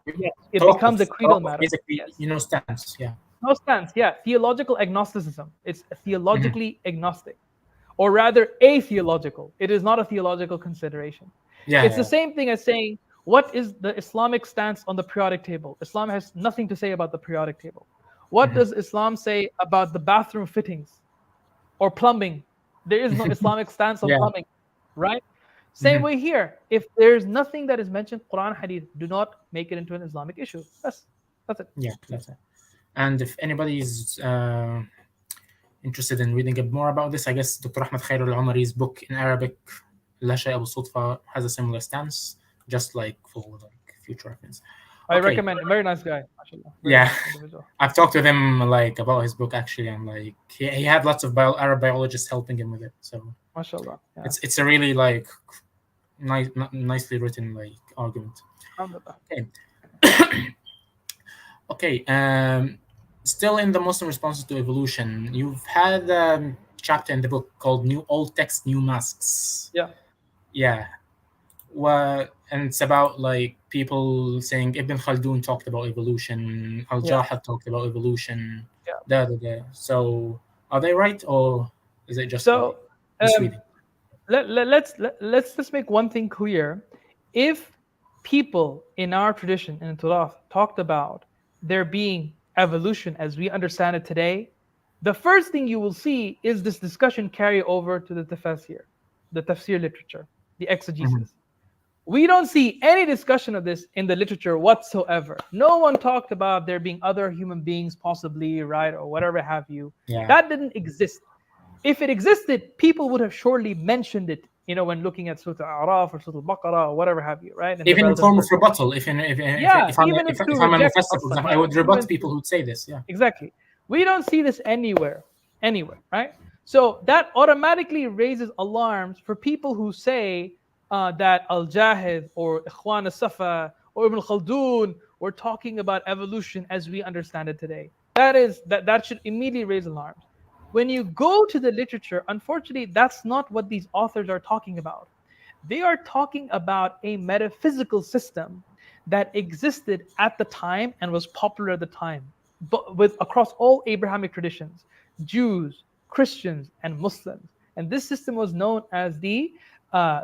it becomes a creedal matter. Basically, stance. No stance. Theological agnosticism. It's theologically agnostic, or rather atheological. It is not a theological consideration. It's the same thing as saying, what is the Islamic stance on the periodic table? Islam has nothing to say about the periodic table. What does Islam say about the bathroom fittings or plumbing? There is no Islamic stance on plumbing, right? Same way here. If there's nothing that is mentioned, Quran, Hadith, do not make it into an Islamic issue. That's it. Yeah, that's it. And if anybody is interested in reading a bit more about this, I guess Dr. Ahmed Khair al-Umari's book in Arabic, La Shay'a Bis-Sudfa, has a similar stance, just for future reference. I recommend it. Very nice guy. I've talked with him about his book actually, and he had lots of Arab biologists helping him with it. So mashallah. It's a really nicely written argument. Okay. Still in the Muslim responses to evolution, you've had a chapter in the book called Old Text, New Masks. Yeah. And it's about people saying Ibn Khaldun talked about evolution, Al-Jahad talked about evolution. So are they right, or is it just misleading? Let's make one thing clear. If people in our tradition in the Torah talked about there being evolution as we understand it today, the first thing you will see is this discussion carry over to the tafsir literature, the exegesis. We don't see any discussion of this in the literature whatsoever. No one talked about there being other human beings possibly, right, or whatever have you. That didn't exist. If it existed, people would have surely mentioned it, when looking at Surah Al-A'raf or Surah Al-Baqarah or whatever have you, right? Even in form of rebuttal. If I'm a mufassir, for example, I would rebut people who'd say this. Exactly. We don't see this anywhere, right? So that automatically raises alarms for people who say that Al-Jahid or Ikhwan al-Safa or Ibn Khaldun were talking about evolution as we understand it today. That should immediately raise alarms. When you go to the literature, unfortunately, that's not what these authors are talking about. They are talking about a metaphysical system that existed at the time and was popular at the time, but across all Abrahamic traditions, Jews, Christians, and Muslims. And this system was known as the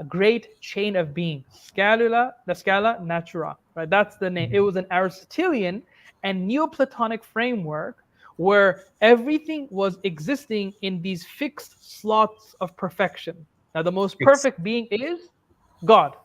great chain of being, the Scala Natura, right? That's the name. It was an Aristotelian and Neoplatonic framework where everything was existing in these fixed slots of perfection. Now, the most perfect being is God,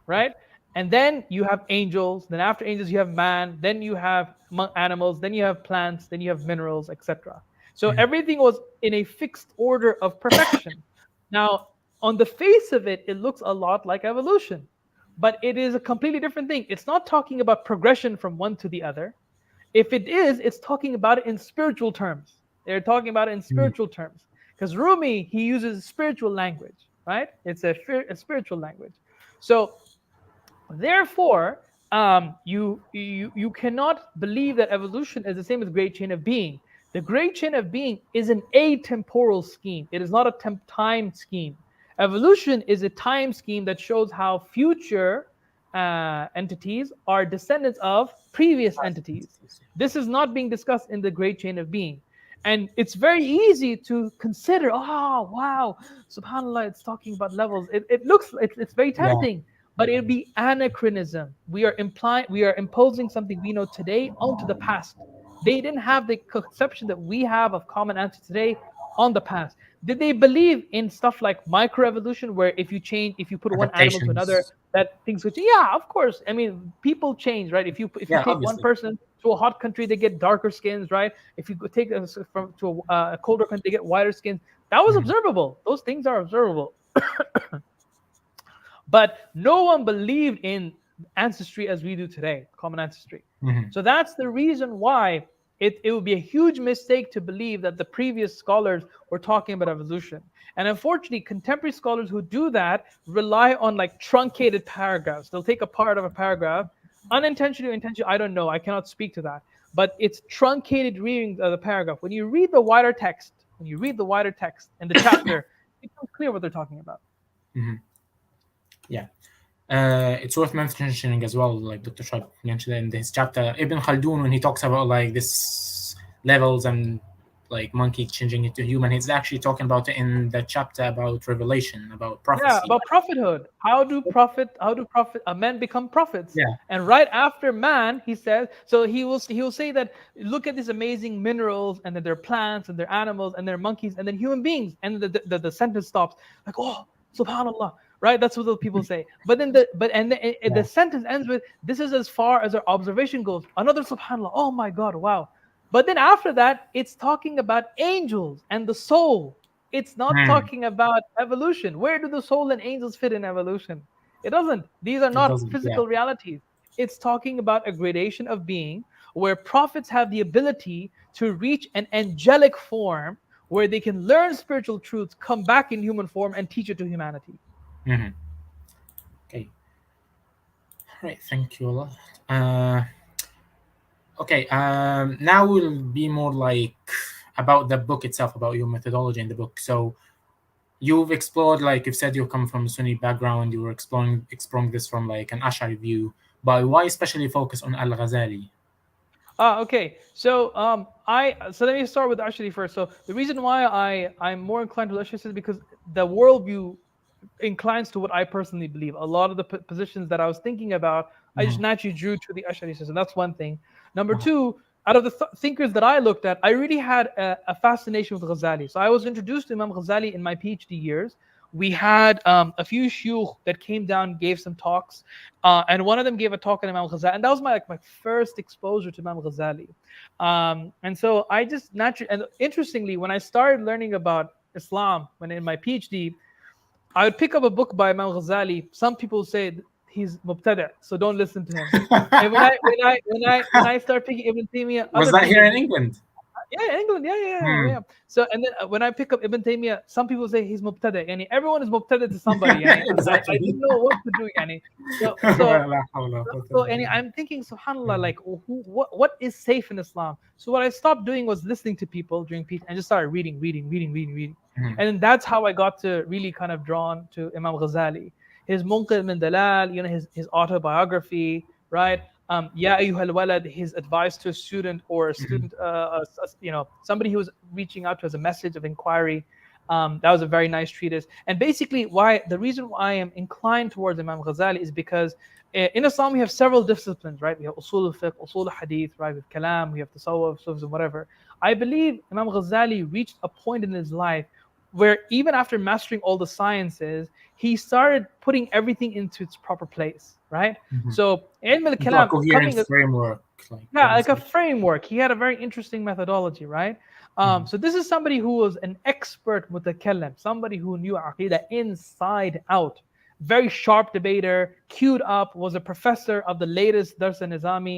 right? And then you have angels. Then after angels, you have man. Then you have animals. Then you have plants. Then you have minerals, etc. So everything was in a fixed order of perfection. Now, on the face of it, it looks a lot like evolution, but it is a completely different thing. It's not talking about progression from one to the other. If it is, it's talking about it in spiritual terms. They're talking about it in spiritual terms. Because Rumi, he uses spiritual language, right? It's a spiritual language. So therefore, you cannot believe that evolution is the same as the great chain of being. The great chain of being is an atemporal scheme. It is not a time scheme. Evolution is a time scheme that shows how future entities are descendants of previous entities. This is not being discussed in the great chain of being. And it's very easy to consider, oh, wow, subhanAllah, it's talking about levels. It's very tempting, but it'll be anachronism. We are imposing something we know today onto the past. They didn't have the conception that we have of common ancestors today on the past. Did they believe in stuff like microevolution, where if you put one animal to another, that things would change? Yeah, of course. I mean, people change, right? If you take obviously. one person to a hot country, they get darker skins, right? If you take them to a colder country, they get whiter skins. That was observable. Those things are observable. But no one believed in ancestry as we do today, common ancestry. So that's the reason why it would be a huge mistake to believe that the previous scholars were talking about evolution. And unfortunately, contemporary scholars who do that rely on like truncated paragraphs. They'll take a part of a paragraph, unintentionally or intentionally, I don't know, I cannot speak to that. But it's truncated reading of the paragraph. When you read the wider text, in the chapter, it becomes clear what they're talking about. Yeah. It's worth mentioning as well, like Dr. Shoaib mentioned in his chapter, Ibn Khaldun, when he talks about like this levels and like monkey changing into human, he's actually talking about it in the chapter about revelation, about prophecy. Yeah, about prophethood. How do men become prophets? Yeah. And right after man, he says, so he will say that, look at these amazing minerals, and then there are plants, and there are animals, and there are monkeys, and then human beings, and the sentence stops. Like, oh, subhanallah. Right, that's what the people say. But then the sentence ends with, "This is as far as our observation goes." Another subhanallah. Oh my God, wow! But then after that, it's talking about angels and the soul. It's not talking about evolution. Where do the soul and angels fit in evolution? It doesn't. These are not physical realities. It's talking about a gradation of being, where prophets have the ability to reach an angelic form, where they can learn spiritual truths, come back in human form, and teach it to humanity. Okay. All right. Thank you a lot. Okay. Now we'll be more like about the book itself, about your methodology in the book. So you've explored, like you've said, you come from a Sunni background. You were exploring this from like an Ash'ari view. But why especially focus on Al-Ghazali? Okay. So let me start with Ash'ari first. So the reason why I'm more inclined to Ash'ari is because the worldview inclines to what I personally believe. A lot of the positions that I was thinking about, I just naturally drew to the Ash'ari system. That's one thing. Number two, out of the thinkers that I looked at, I really had a fascination with Ghazali. So I was introduced to Imam Ghazali in my PhD years. We had a few shuyukh that came down, gave some talks, and one of them gave a talk on Imam Ghazali, and that was my first exposure to Imam Ghazali. And so I just naturally, and interestingly, when I started learning about Islam, when in my PhD, I would pick up a book by Imam Ghazali. Some people say he's mubtada', so don't listen to him. And when I start picking Ibn Taymiyyah, was that here in England? Yeah, England. Yeah. So and then when I pick up Ibn Taymiyyah, some people say he's mubtada'. Yani everyone is mubtada' to somebody. Exactly. I didn't know what to do. Yani. So I'm thinking, subhanallah, like what is safe in Islam? So what I stopped doing was listening to people during PhD and just started reading. And then that's how I got to really kind of drawn to Imam Ghazali. His Munqidh min Dalal, his autobiography, right? Ya ayyuhal walad, his advice to a student or a student, somebody who was reaching out to as a message of inquiry. That was a very nice treatise. And basically, the reason why I am inclined towards Imam Ghazali is because in Islam we have several disciplines, right? We have usul al-fiqh, usul al-hadith, right? We have kalam, we have tasawwuf, sufism, whatever. I believe Imam Ghazali reached a point in his life where even after mastering all the sciences, he started putting everything into its proper place, right? Mhm. So ilm A al-kalam coherent framework. like a framework. He had a very interesting methodology, right? So this is somebody who was an expert mutakallim, somebody who knew aqidah inside out. Very sharp debater, queued up, was a professor of the latest Dars Nizami,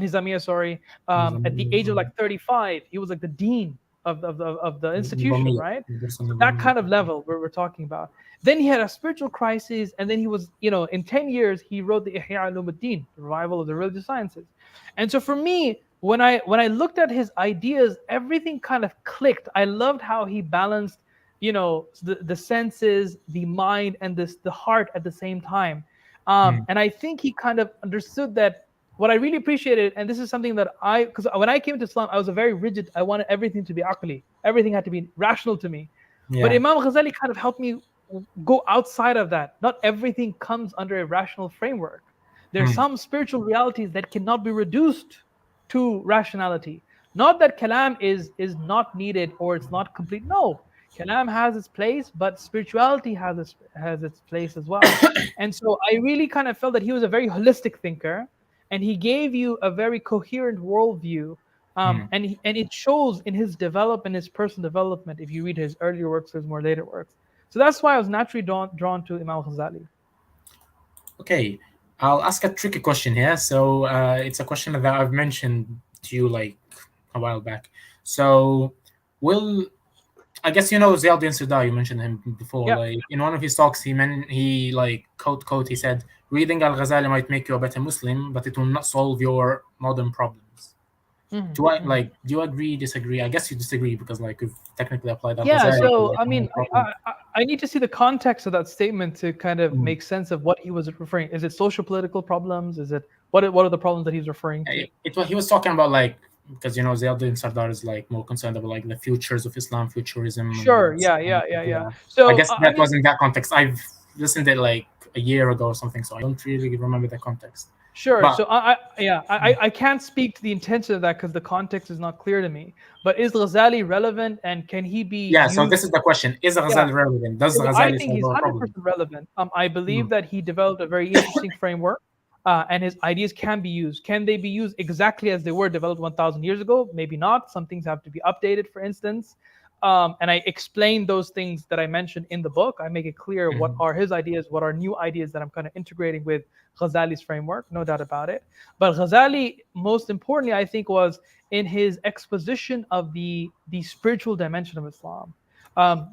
Nizamiya, sorry. At the age of like 35, he was like the dean of the institution, right? So that kind of level where we're talking about. Then he had a spiritual crisis, and then he was, in 10 years, he wrote the Ihya Ulumuddin, the revival of the religious sciences. And so for me, when I looked at his ideas, everything kind of clicked. I loved how he balanced, the senses, the mind, and the heart at the same time. And I think he kind of understood that. What I really appreciated, and this is something that because when I came to Islam, I was a very rigid. I wanted everything to be aqli. Everything had to be rational to me. Yeah. But Imam Ghazali kind of helped me go outside of that. Not everything comes under a rational framework. There's some spiritual realities that cannot be reduced to rationality. Not that kalam is not needed or it's not complete. No, kalam has its place, but spirituality has its place as well. And so I really kind of felt that he was a very holistic thinker, and he gave you a very coherent worldview. And it shows in his development, his personal development. If you read his earlier works, his more later works. So that's why I was naturally drawn to Imam Ghazali. Okay, I'll ask a tricky question here. So it's a question that I've mentioned to you like a while back. So I guess Zayed University, you mentioned him before. Yeah. Like in one of his talks, he like quote he said, "Reading Al-Ghazali might make you a better Muslim, but it will not solve your modern problems." Do you agree, disagree? I guess you disagree because like you've technically applied that. Yeah, Ghazali so to, like, I mean, I need to see the context of that statement to kind of make sense of what he was referring. Is it social political problems? Is it what are the problems that he's referring to? He was talking about like, because Zayed Sardar is like more concerned about like the futures of Islam, futurism. Sure. Yeah. So I guess that was in that context. I've listened to it like a year ago or something, so I don't really remember the context. Sure. But, so I can't speak to the intention of that because the context is not clear to me. But is Ghazali relevant, and can he be? Yeah. So this is the question: is Ghazali relevant? Does Ghazali I think he's solve our 100% problem? relevant. I believe that he developed a very interesting framework, and his ideas can be used. Can they be used exactly as they were developed 1,000 years ago? Maybe not. Some things have to be updated, for instance. And I explain those things that I mentioned in the book. I make it clear what are his ideas, what are new ideas that I'm kind of integrating with Ghazali's framework, no doubt about it. But Ghazali, most importantly, I think, was in his exposition of the spiritual dimension of Islam.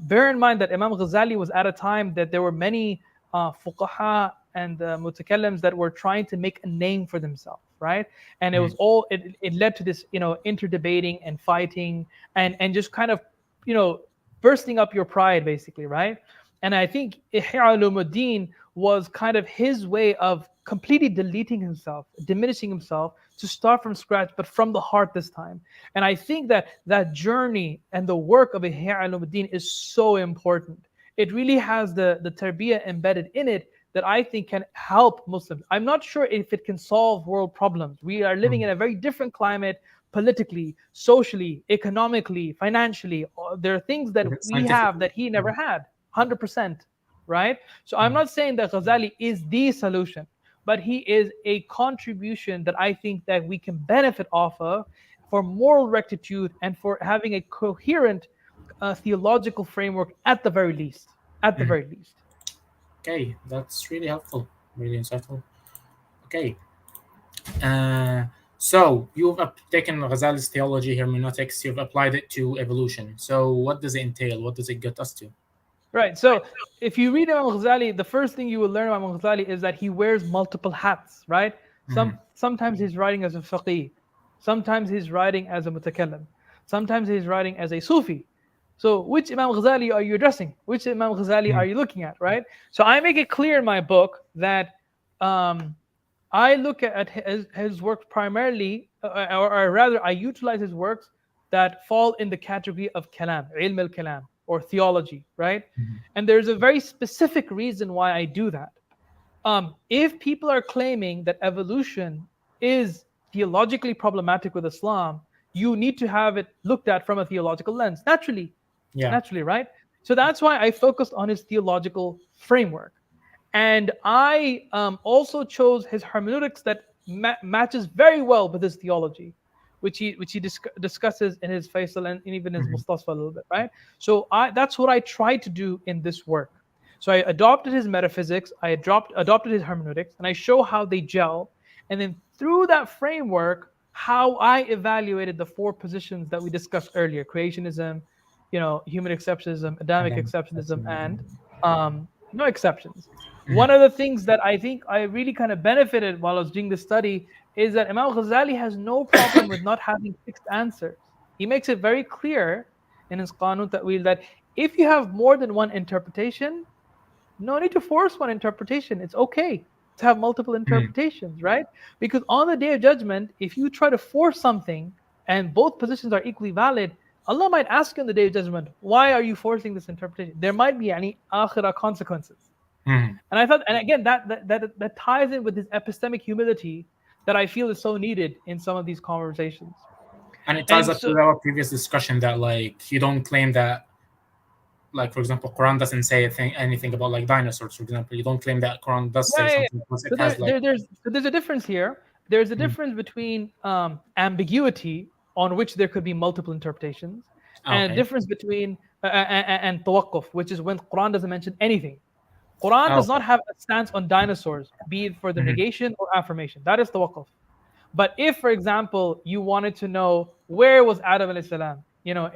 Bear in mind that Imam Ghazali was at a time that there were many fuqaha and mutakallims that were trying to make a name for themselves, right? And it was it led to this, interdebating and fighting and just kind of, bursting up your pride, basically, right? And I think Ihya Ulumuddin was kind of his way of completely deleting himself, diminishing himself, to start from scratch, but from the heart this time. And I think that journey and the work of Ihya Ulumuddin is so important. It really has the tarbiyah embedded in it that I think can help Muslims. I'm not sure if it can solve world problems. We are living in a very different climate, politically, socially, economically, financially. There are things that we have that he never had, 100%, right? So I'm not saying that Ghazali is the solution, but he is a contribution that I think that we can benefit off of for moral rectitude and for having a coherent theological framework at the very least. At the very least. Okay, that's really helpful, really insightful. Okay. So you've taken Ghazali's theology, hermeneutics, you've applied it to evolution. So what does it entail? What does it get us to? Right. So if you read Imam Ghazali, the first thing you will learn about Imam Ghazali is that he wears multiple hats, right? Sometimes he's writing as a faqih. Sometimes he's writing as a mutakallim. Sometimes he's writing as a Sufi. So which Imam Ghazali are you addressing? Which Imam Ghazali are you looking at, right? So I make it clear in my book that I look at his work primarily, or rather I utilize his works that fall in the category of kalam, ilm al-kalam, or theology, right? And there's a very specific reason why I do that. If people are claiming that evolution is theologically problematic with Islam, you need to have it looked at from a theological lens, naturally, right? So that's why I focused on his theological framework. And I also chose his hermeneutics that matches very well with his theology, which he discusses in his Faisal and even his Mustafa a little bit, right? So that's what I tried to do in this work. So I adopted his metaphysics, I adopted his hermeneutics, and I show how they gel. And then through that framework, how I evaluated the 4 positions that we discussed earlier: creationism, human exceptionism, Adamic exceptionism, and no exceptions. One of the things that I think I really kind of benefited while I was doing this study is that Imam Ghazali has no problem with not having fixed answers. He makes it very clear in his Qanun Ta'wil that if you have more than one interpretation, no need to force one interpretation. It's okay to have multiple interpretations, right? Because on the Day of Judgment, if you try to force something and both positions are equally valid, Allah might ask you on the Day of Judgment, why are you forcing this interpretation? There might be any akhirah consequences. And I thought, and again, that ties in with this epistemic humility that I feel is so needed in some of these conversations. And it ties up to our previous discussion that, like, you don't claim that, like, for example, Quran doesn't say anything about, like, dinosaurs, for example. You don't claim that Quran does say something. There's a difference here. There's a difference between ambiguity, on which there could be multiple interpretations, and a difference between and tawaqquf, which is when Quran doesn't mention anything. Quran does not have a stance on dinosaurs, be it for the negation or affirmation. That is tawaqquf. But if, for example, you wanted to know where was Adam alayhi salam,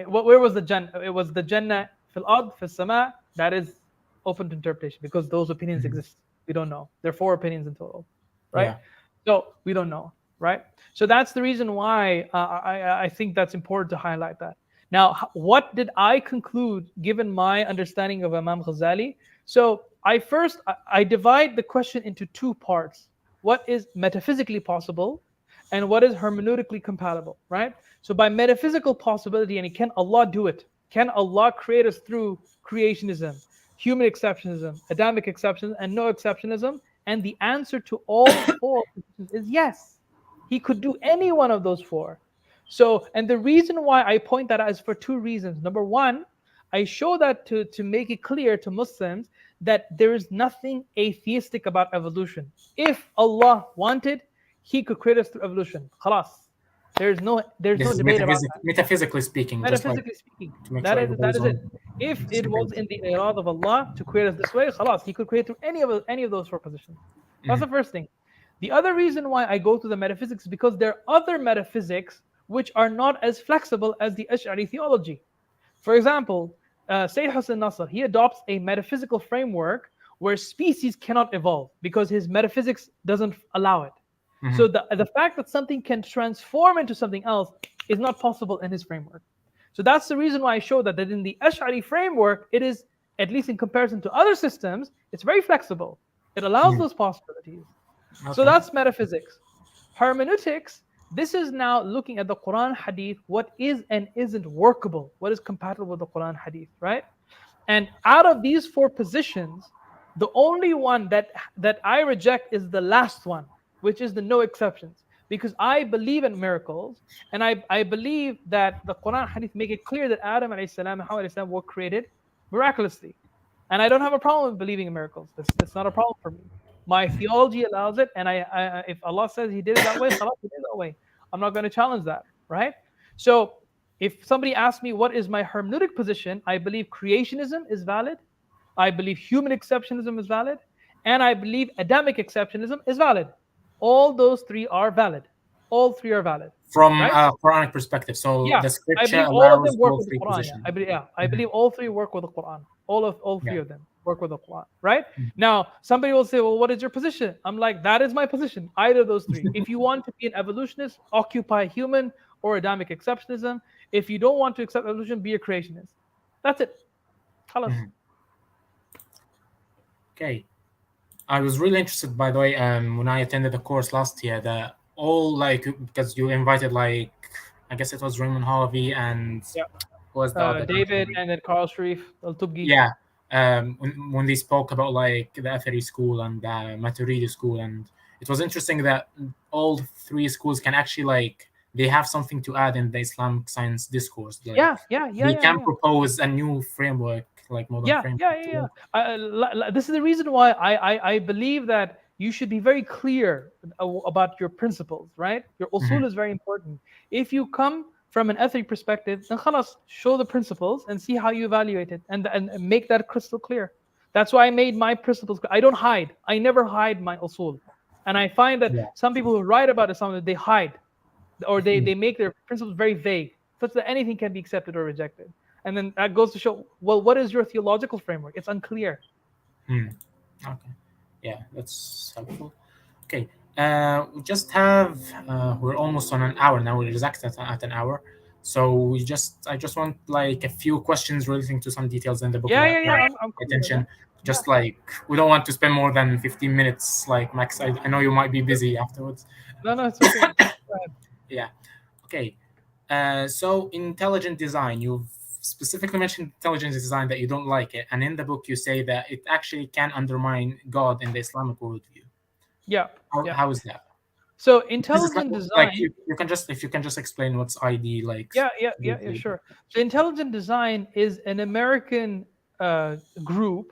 where was the Jannah? It was the Jannah fil ard, fil sama. That is open to interpretation, because those opinions exist. We don't know. There are 4 opinions in total, right? Yeah. So we don't know, right? So that's the reason why I think that's important to highlight that. Now, what did I conclude given my understanding of Imam Ghazali? So I divide the question into 2 parts. What is metaphysically possible and what is hermeneutically compatible, right? So by metaphysical possibility, and can Allah do it? Can Allah create us through creationism, human exceptionism, Adamic exceptionism, and no exceptionism? And the answer to all 4 is yes. He could do any one of those 4. So, and the reason why I point that out is for 2 reasons. Number 1, I show that to make it clear to Muslims that there is nothing atheistic about evolution. If Allah wanted, He could create us through evolution. Khalas. There's no debate about that. Metaphysically speaking. Metaphysically speaking. That is it. If it was in the irad of Allah to create us this way, khalas, He could create through any of those 4 positions. That's the first thing. The other reason why I go to the metaphysics is because there are other metaphysics which are not as flexible as the Ash'ari theology. For example, Sayyid Hassan Nasr, he adopts a metaphysical framework where species cannot evolve because his metaphysics doesn't allow it. So the fact that something can transform into something else is not possible in his framework. So that's the reason why I show that in the Ash'ari framework, it is, at least in comparison to other systems, it's very flexible. It allows those possibilities. Okay. So that's metaphysics. Hermeneutics, this is now looking at the Quran Hadith, what is and isn't workable, what is compatible with the Quran Hadith, right? And out of these 4 positions, the only one that I reject is the last one, which is the no exceptions. Because I believe in miracles, and I believe that the Quran Hadith make it clear that Adam alayhi salam and Hawa alayhi salam were created miraculously. And I don't have a problem with believing in miracles. That's not a problem for me. My theology allows it, and I if Allah says He did it that way, Allah did it that way. I'm not going to challenge that, right? So if somebody asks me what is my hermeneutic position, I believe creationism is valid, I believe human exceptionism is valid, and I believe Adamic exceptionism is valid. All those 3 are valid. All 3 are valid. From a Quranic perspective. So the scripture I believe all of them work all with the 3 Quran. positions. I believe all 3 work with the Quran. All 3 of them work with the Quran, right? Now, somebody will say, well, what is your position? I'm like, that is my position. Either of those 3. If you want to be an evolutionist, occupy human or Adamic exceptionism. If you don't want to accept evolution, be a creationist. That's it. Khalas. Okay. I was really interested, by the way, when I attended the course last year, that all, like, because you invited, like, I guess it was Raymond Harvey and who was the other David, and then Carl Sharif Al-Tubgi. Yeah. When they spoke about, like, the Athari school and the Maturidi school, and it was interesting that all 3 schools can actually, like, they have something to add in the Islamic science discourse. Like, they can propose a new framework like modern framework. This is the reason why I believe that you should be very clear about your principles, right? Your usul is very important. If you come from an ethnic perspective, then khalas, show the principles and see how you evaluate it, and make that crystal clear. That's why I made my principles. I don't hide. I never hide my usul. And I find that some people who write about Islam, they hide, or they make their principles very vague, such that anything can be accepted or rejected. And then that goes to show, well, what is your theological framework? It's unclear. Okay. Yeah, that's helpful. Okay. We just have, we're almost on an hour now. We're exactly at an hour. So I just want like a few questions relating to some details in the book. I'm attention. Just like, we don't want to spend more than 15 minutes, like max. I know you might be busy afterwards. No, it's okay. Yeah. Okay. So intelligent design, you've specifically mentioned intelligent design, that you don't like it, and in the book you say that it actually can undermine God in the Islamic worldview. How is that? So intelligent design, like if you can just explain what's ID like. Sure. So intelligent design is an American group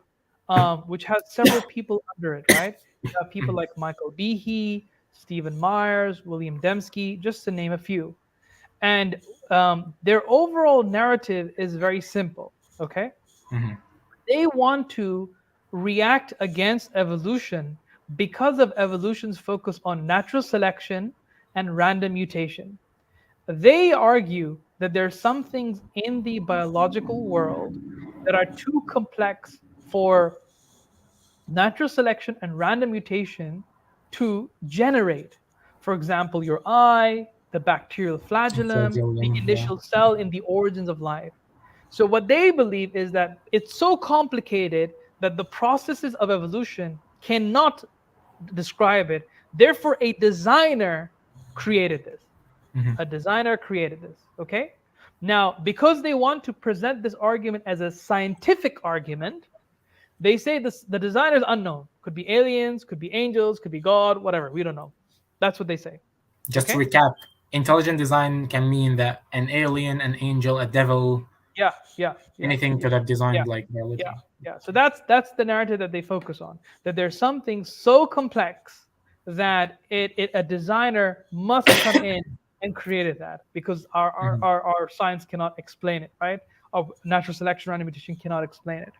which has several people under it, right? You have people like Michael Behe, Stephen Myers, William Dembski, just to name a few. And their overall narrative is very simple, okay? They want to react against evolution because of evolution's focus on natural selection and random mutation. They argue that there are some things in the biological world that are too complex for natural selection and random mutation to generate. For example, your eye, the bacterial flagellum, the initial cell in the origins of life. So what they believe is that it's so complicated that the processes of evolution cannot describe it. Therefore, a designer created this. A designer created this, okay? Now, because they want to present this argument as a scientific argument, they say the designer is unknown. Could be aliens, could be angels, could be God, whatever. We don't know. That's what they say. Just to recap, intelligent design can mean that an alien, an angel, a devil, anything could have designed like biology. So that's the narrative that they focus on. That there's something so complex that a designer must come in and created that, because our science cannot explain it, right? Our natural selection, random mutation cannot explain it.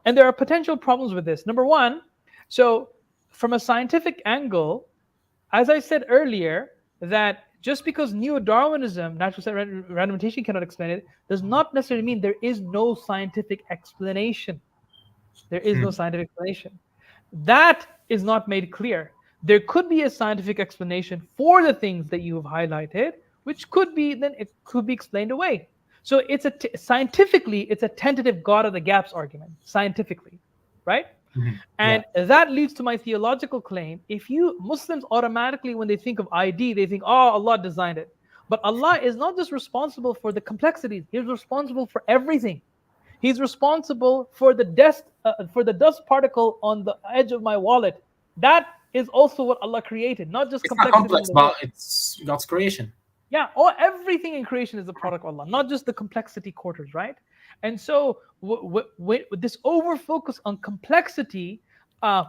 And there are potential problems with this. Number one, so from a scientific angle, as I said earlier, that just because neo-Darwinism, natural selection, random mutation cannot explain it, does not necessarily mean there is no scientific explanation. There is no scientific explanation. That is not made clear. There could be a scientific explanation for the things that you have highlighted, which could be, then it could be explained away. So it's scientifically, it's a tentative God of the gaps argument, scientifically, right? And that leads to my theological claim. If Muslims automatically, when they think of ID, they think, oh, Allah designed it. But Allah is not just responsible for the complexities. He's responsible for everything. He's responsible for the dust particle on the edge of my wallet. That is also what Allah created, not just complexity. It's not complex, but it's God's creation. Yeah, everything in creation is the product of Allah, not just the complexity quarters, right? And so with this over-focus on complexity,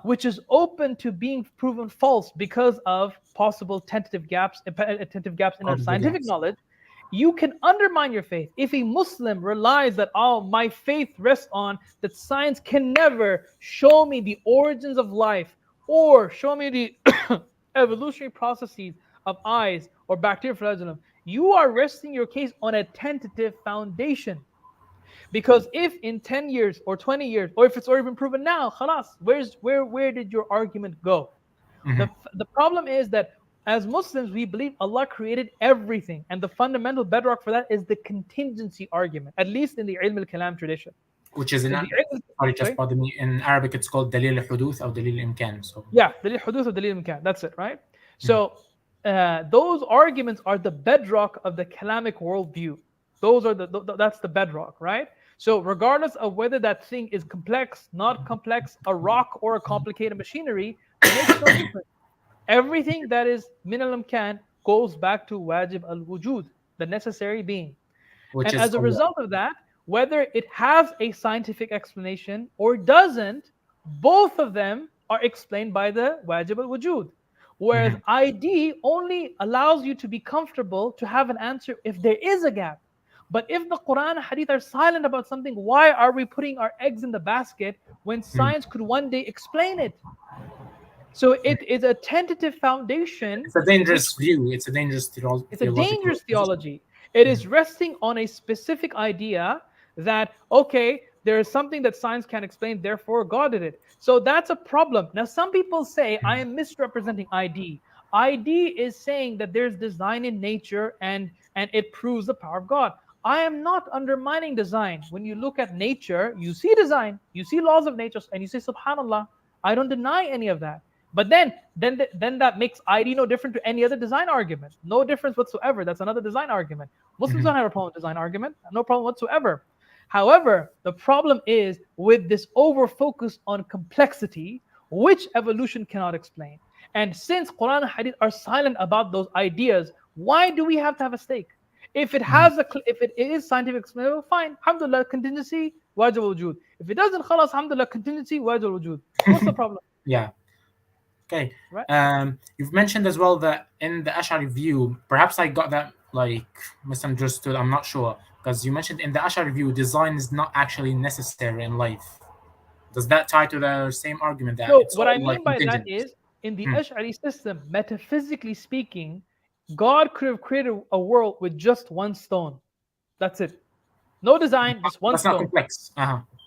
which is open to being proven false because of possible tentative gaps in our scientific knowledge, you can undermine your faith. If a Muslim relies that, my faith rests on that science can never show me the origins of life or show me the evolutionary processes of eyes or bacterial flagellum, you are resting your case on a tentative foundation. Because if in 10 years or 20 years, or if it's already been proven now, khalas, where did your argument go? The problem is that as Muslims, we believe Allah created everything. And the fundamental bedrock for that is the contingency argument, at least in the ilm al-kalam tradition. Which is in Arabic, it's called dalil al-huduth or dalil al-imkan. So dalil al-huduth or dalil al-imkan, that's it, right? So those arguments are the bedrock of the kalamic worldview. That's the bedrock, right? So regardless of whether that thing is complex, not complex, a rock or a complicated machinery, it makes no difference. Everything that is min al-imkan goes back to wajib al-wujud, the necessary being. And as a result of that, whether it has a scientific explanation or doesn't, both of them are explained by the wajib al-wujud. Whereas ID only allows you to be comfortable to have an answer if there is a gap. But if the Quran and Hadith are silent about something, why are we putting our eggs in the basket when science could one day explain it? So it is a tentative foundation. It's a dangerous view. It's a dangerous theology. It's a dangerous theology. It is resting on a specific idea that, okay, there is something that science can't explain, therefore God did it. So that's a problem. Now, some people say I am misrepresenting ID. ID is saying that there's design in nature and it proves the power of God. I am not undermining design. When you look at nature, you see design, you see laws of nature, and you say, subhanallah, I don't deny any of that. But then that makes ID no different to any other design argument. No difference whatsoever. That's another design argument. Muslims don't have a problem with design argument. No problem whatsoever. However, the problem is with this over-focus on complexity, which evolution cannot explain. And since Quran and Hadith are silent about those ideas, why do we have to have a stake? If it has if it is scientific explanation, fine. Alhamdulillah, contingency, wajib al-wujud. If it doesn't, khalas, alhamdulillah, contingency, wajib al-wujud. What's the problem? Yeah. Okay. Right. You've mentioned as well that in the Ash'ari view, perhaps I got that like misunderstood. I'm not sure, because you mentioned in the Ash'ari view, design is not actually necessary in life. Does that tie to the same argument that? So it's what all, I mean like, by contingent? that is, in the Ash'ari system, metaphysically speaking, God could have created a world with just one stone. That's it. No design, just one That's stone. not complex.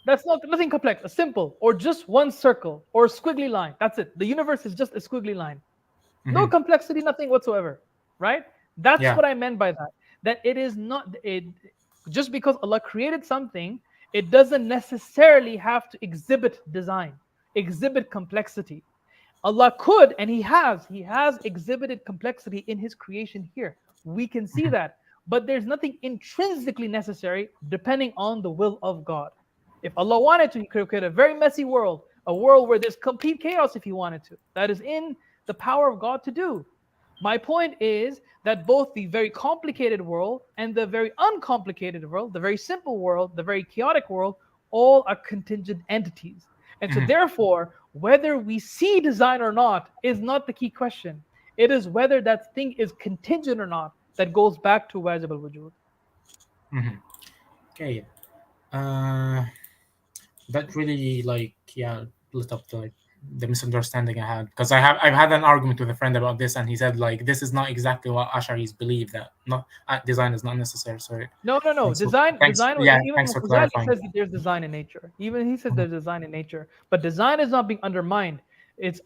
That's nothing complex. A simple, or just one circle, or a squiggly line. That's it. The universe is just a squiggly line. No complexity, nothing whatsoever. Right? That's what I meant by that. That it is not just because Allah created something, it doesn't necessarily have to exhibit design, exhibit complexity. Allah could, and He has exhibited complexity in His creation here. We can see that. But there's nothing intrinsically necessary depending on the will of God. If Allah wanted to, He could have created a very messy world, a world where there's complete chaos if He wanted to. That is in the power of God to do. My point is that both the very complicated world and the very uncomplicated world, the very simple world, the very chaotic world, all are contingent entities. And so therefore, whether we see design or not is not the key question. It is whether that thing is contingent or not that goes back to wajib al-wujud. Okay. That really lit up the misunderstanding I had, because I've had an argument with a friend about this, and he said this is not exactly what Ash'aris believe, that design is not necessary. So no. Design. Thanks for Al-Ghazali clarifying. says that there's design in nature. Even he says there's design in nature, but design is not being undermined. It's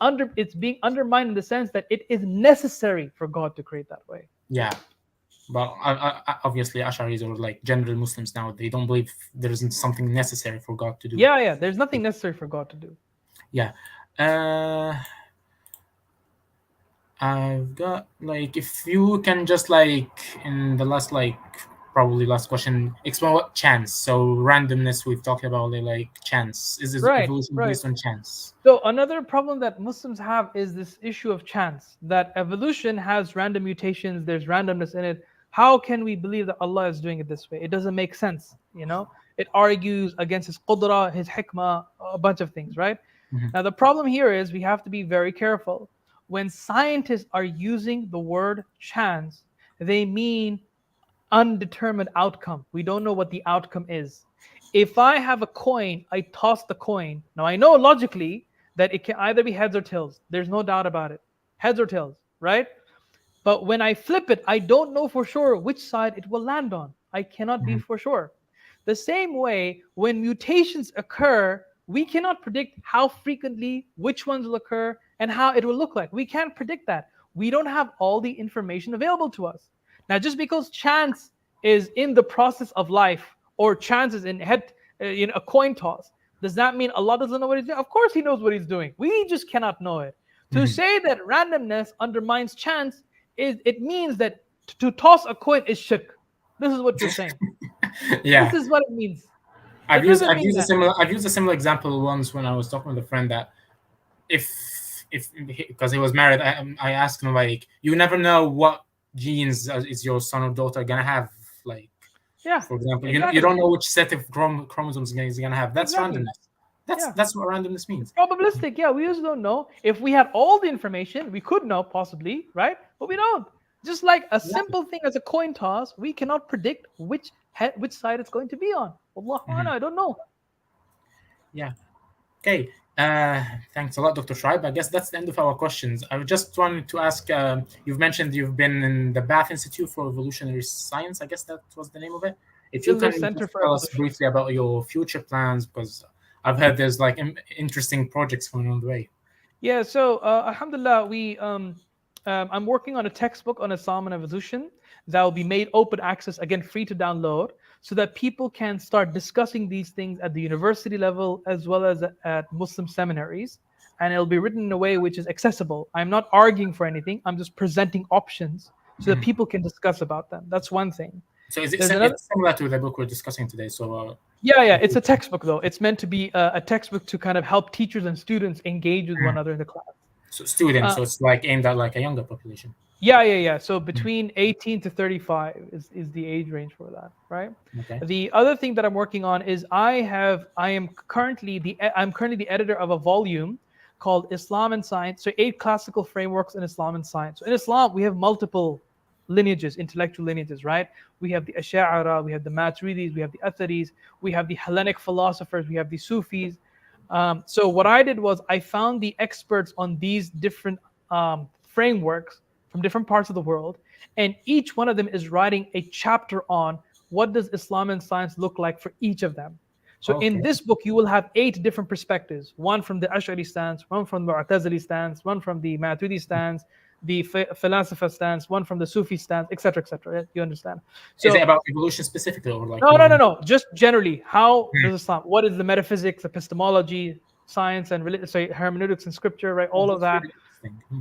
being undermined in the sense that it is necessary for God to create that way. Yeah. But obviously, Ash'aris or general Muslims now, they don't believe there isn't something necessary for God to do. Yeah. There's nothing necessary for God to do. Yeah. I've got if you can just in the last probably last question, explain what chance. So randomness, we've talked about chance. Is evolution based on chance? So another problem that Muslims have is this issue of chance, that evolution has random mutations, there's randomness in it. How can we believe that Allah is doing it this way? It doesn't make sense, It argues against His qudra, His hikmah, a bunch of things, right? Now the problem here is we have to be very careful. When scientists are using the word chance, they mean undetermined outcome. We don't know what the outcome is. If I have a coin, I toss the coin. Now I know logically that it can either be heads or tails. There's no doubt about it. Heads or tails, right? But when I flip it, I don't know for sure which side it will land on. I cannot be for sure. The same way, when mutations occur, we cannot predict how frequently, which ones will occur, and how it will look like. We can't predict that. We don't have all the information available to us. Now, just because chance is in the process of life, or chance is in a coin toss, does that mean Allah doesn't know what He's doing? Of course He knows what He's doing. We just cannot know it. To say that randomness undermines chance, it means that to toss a coin is shirk. This is what you're saying. Yeah. This is what it means. I've used a similar example once when I was talking with a friend that if because he was married, I asked him you never know what genes is your son or daughter gonna have Yeah. For example, exactly. you don't know which set of chromosomes he's going to have. That's Exactly. randomness. That's what randomness means. Probabilistic. Yeah, we just don't know. If we had all the information, we could know possibly, right? But we don't. Just like a simple thing as a coin toss, we cannot predict which side it's going to be on. Wallahu a'lam, I don't know. Yeah. Okay. Thanks a lot, Dr. Shoaib. I guess that's the end of our questions. I just wanted to ask, you've mentioned you've been in the Bath Institute for Evolutionary Science. I guess that was the name of it. If you can just tell us briefly about your future plans, because I've heard there's like interesting projects going on the way. Yeah, so alhamdulillah, I'm working on a textbook on Islam and evolution that will be made open access, again, free to download, so that people can start discussing these things at the university level as well as at Muslim seminaries. And it'll be written in a way which is accessible. I'm not arguing for anything. I'm just presenting options so that people can discuss about them. That's one thing. So is it similar to the book we're discussing today? So yeah, it's a textbook though. It's meant to be a textbook to kind of help teachers and students engage with one another in the class. So students, so it's like aimed at like a younger population. Yeah. So between 18 to 35 is the age range for that, right? Okay. The other thing that I'm working on is I'm currently the editor of a volume called Islam and Science. So 8 classical frameworks in Islam and Science. So in Islam, we have multiple lineages, intellectual lineages, right? We have the Ash'ara, we have the Maturidis, we have the Atharis, we have the Hellenic philosophers, we have the Sufis. So what I did was I found the experts on these different frameworks from different parts of the world, and each one of them is writing a chapter on what does Islam and science look like for each of them. So in this book, you will have 8 different perspectives, one from the Ash'ari stance, one from the Mu'tazili stance, one from the Maturidi stance, the philosopher stance, one from the Sufi stance, etc., etc. You understand? So, is it about evolution specifically, or like? No. Just generally, how does Islam? What is the metaphysics, epistemology, science, and hermeneutics and scripture, right? All of that.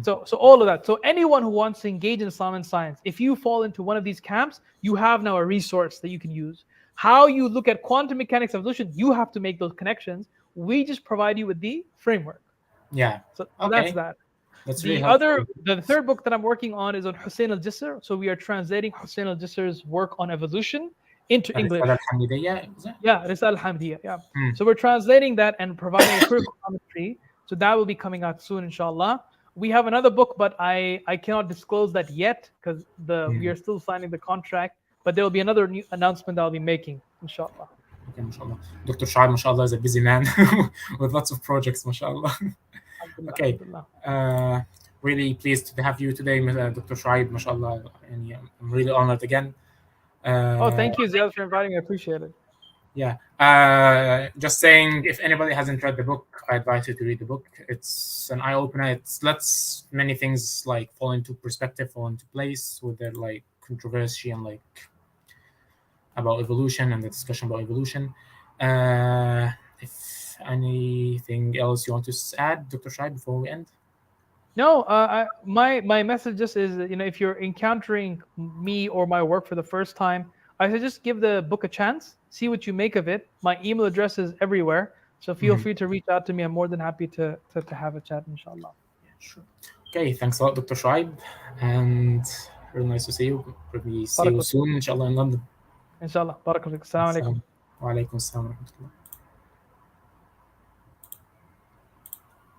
So all of that. So anyone who wants to engage in Islam and science, if you fall into one of these camps, you have now a resource that you can use. How you look at quantum mechanics evolution, you have to make those connections. We just provide you with the framework. Yeah. So that's that. That's really helpful. The third book that I'm working on is on Hussein al-Jisr. So we are translating Hussein al-Jisr's work on evolution into English. Yeah, Risal al-Hamdiyya. Yeah. So we're translating that and providing a critical commentary. So that will be coming out soon, inshallah. We have another book, but I cannot disclose that yet because we are still signing the contract. But there will be another new announcement that I'll be making, inshallah. Okay, mashallah. Dr. Shoaib, mashallah, is a busy man with lots of projects, mashallah. Okay. Really pleased to have you today, Dr. Shoaib, mashallah. And I'm really honored again. Thank you, Zayed, for inviting me. I appreciate it. Yeah. Just saying, if anybody hasn't read the book, I advise you to read the book. It's an eye-opener. It lets many things like fall into perspective, fall into place with their like controversy and like about evolution and the discussion about evolution. If anything else you want to add, Dr. Shoaib, before we end? No, my message just is, if you're encountering me or my work for the first time, I say just give the book a chance, see what you make of it. My email address is everywhere, so feel free to reach out to me. I'm more than happy to have a chat, inshallah. Yeah, sure. Okay, thanks a lot, Dr. Shoaib, and really nice to see you. Probably see you soon, inshallah, in London. Inshallah. Barakallahu. Assalamu alaikum. Wa alaikum assalam wa rahmatullah.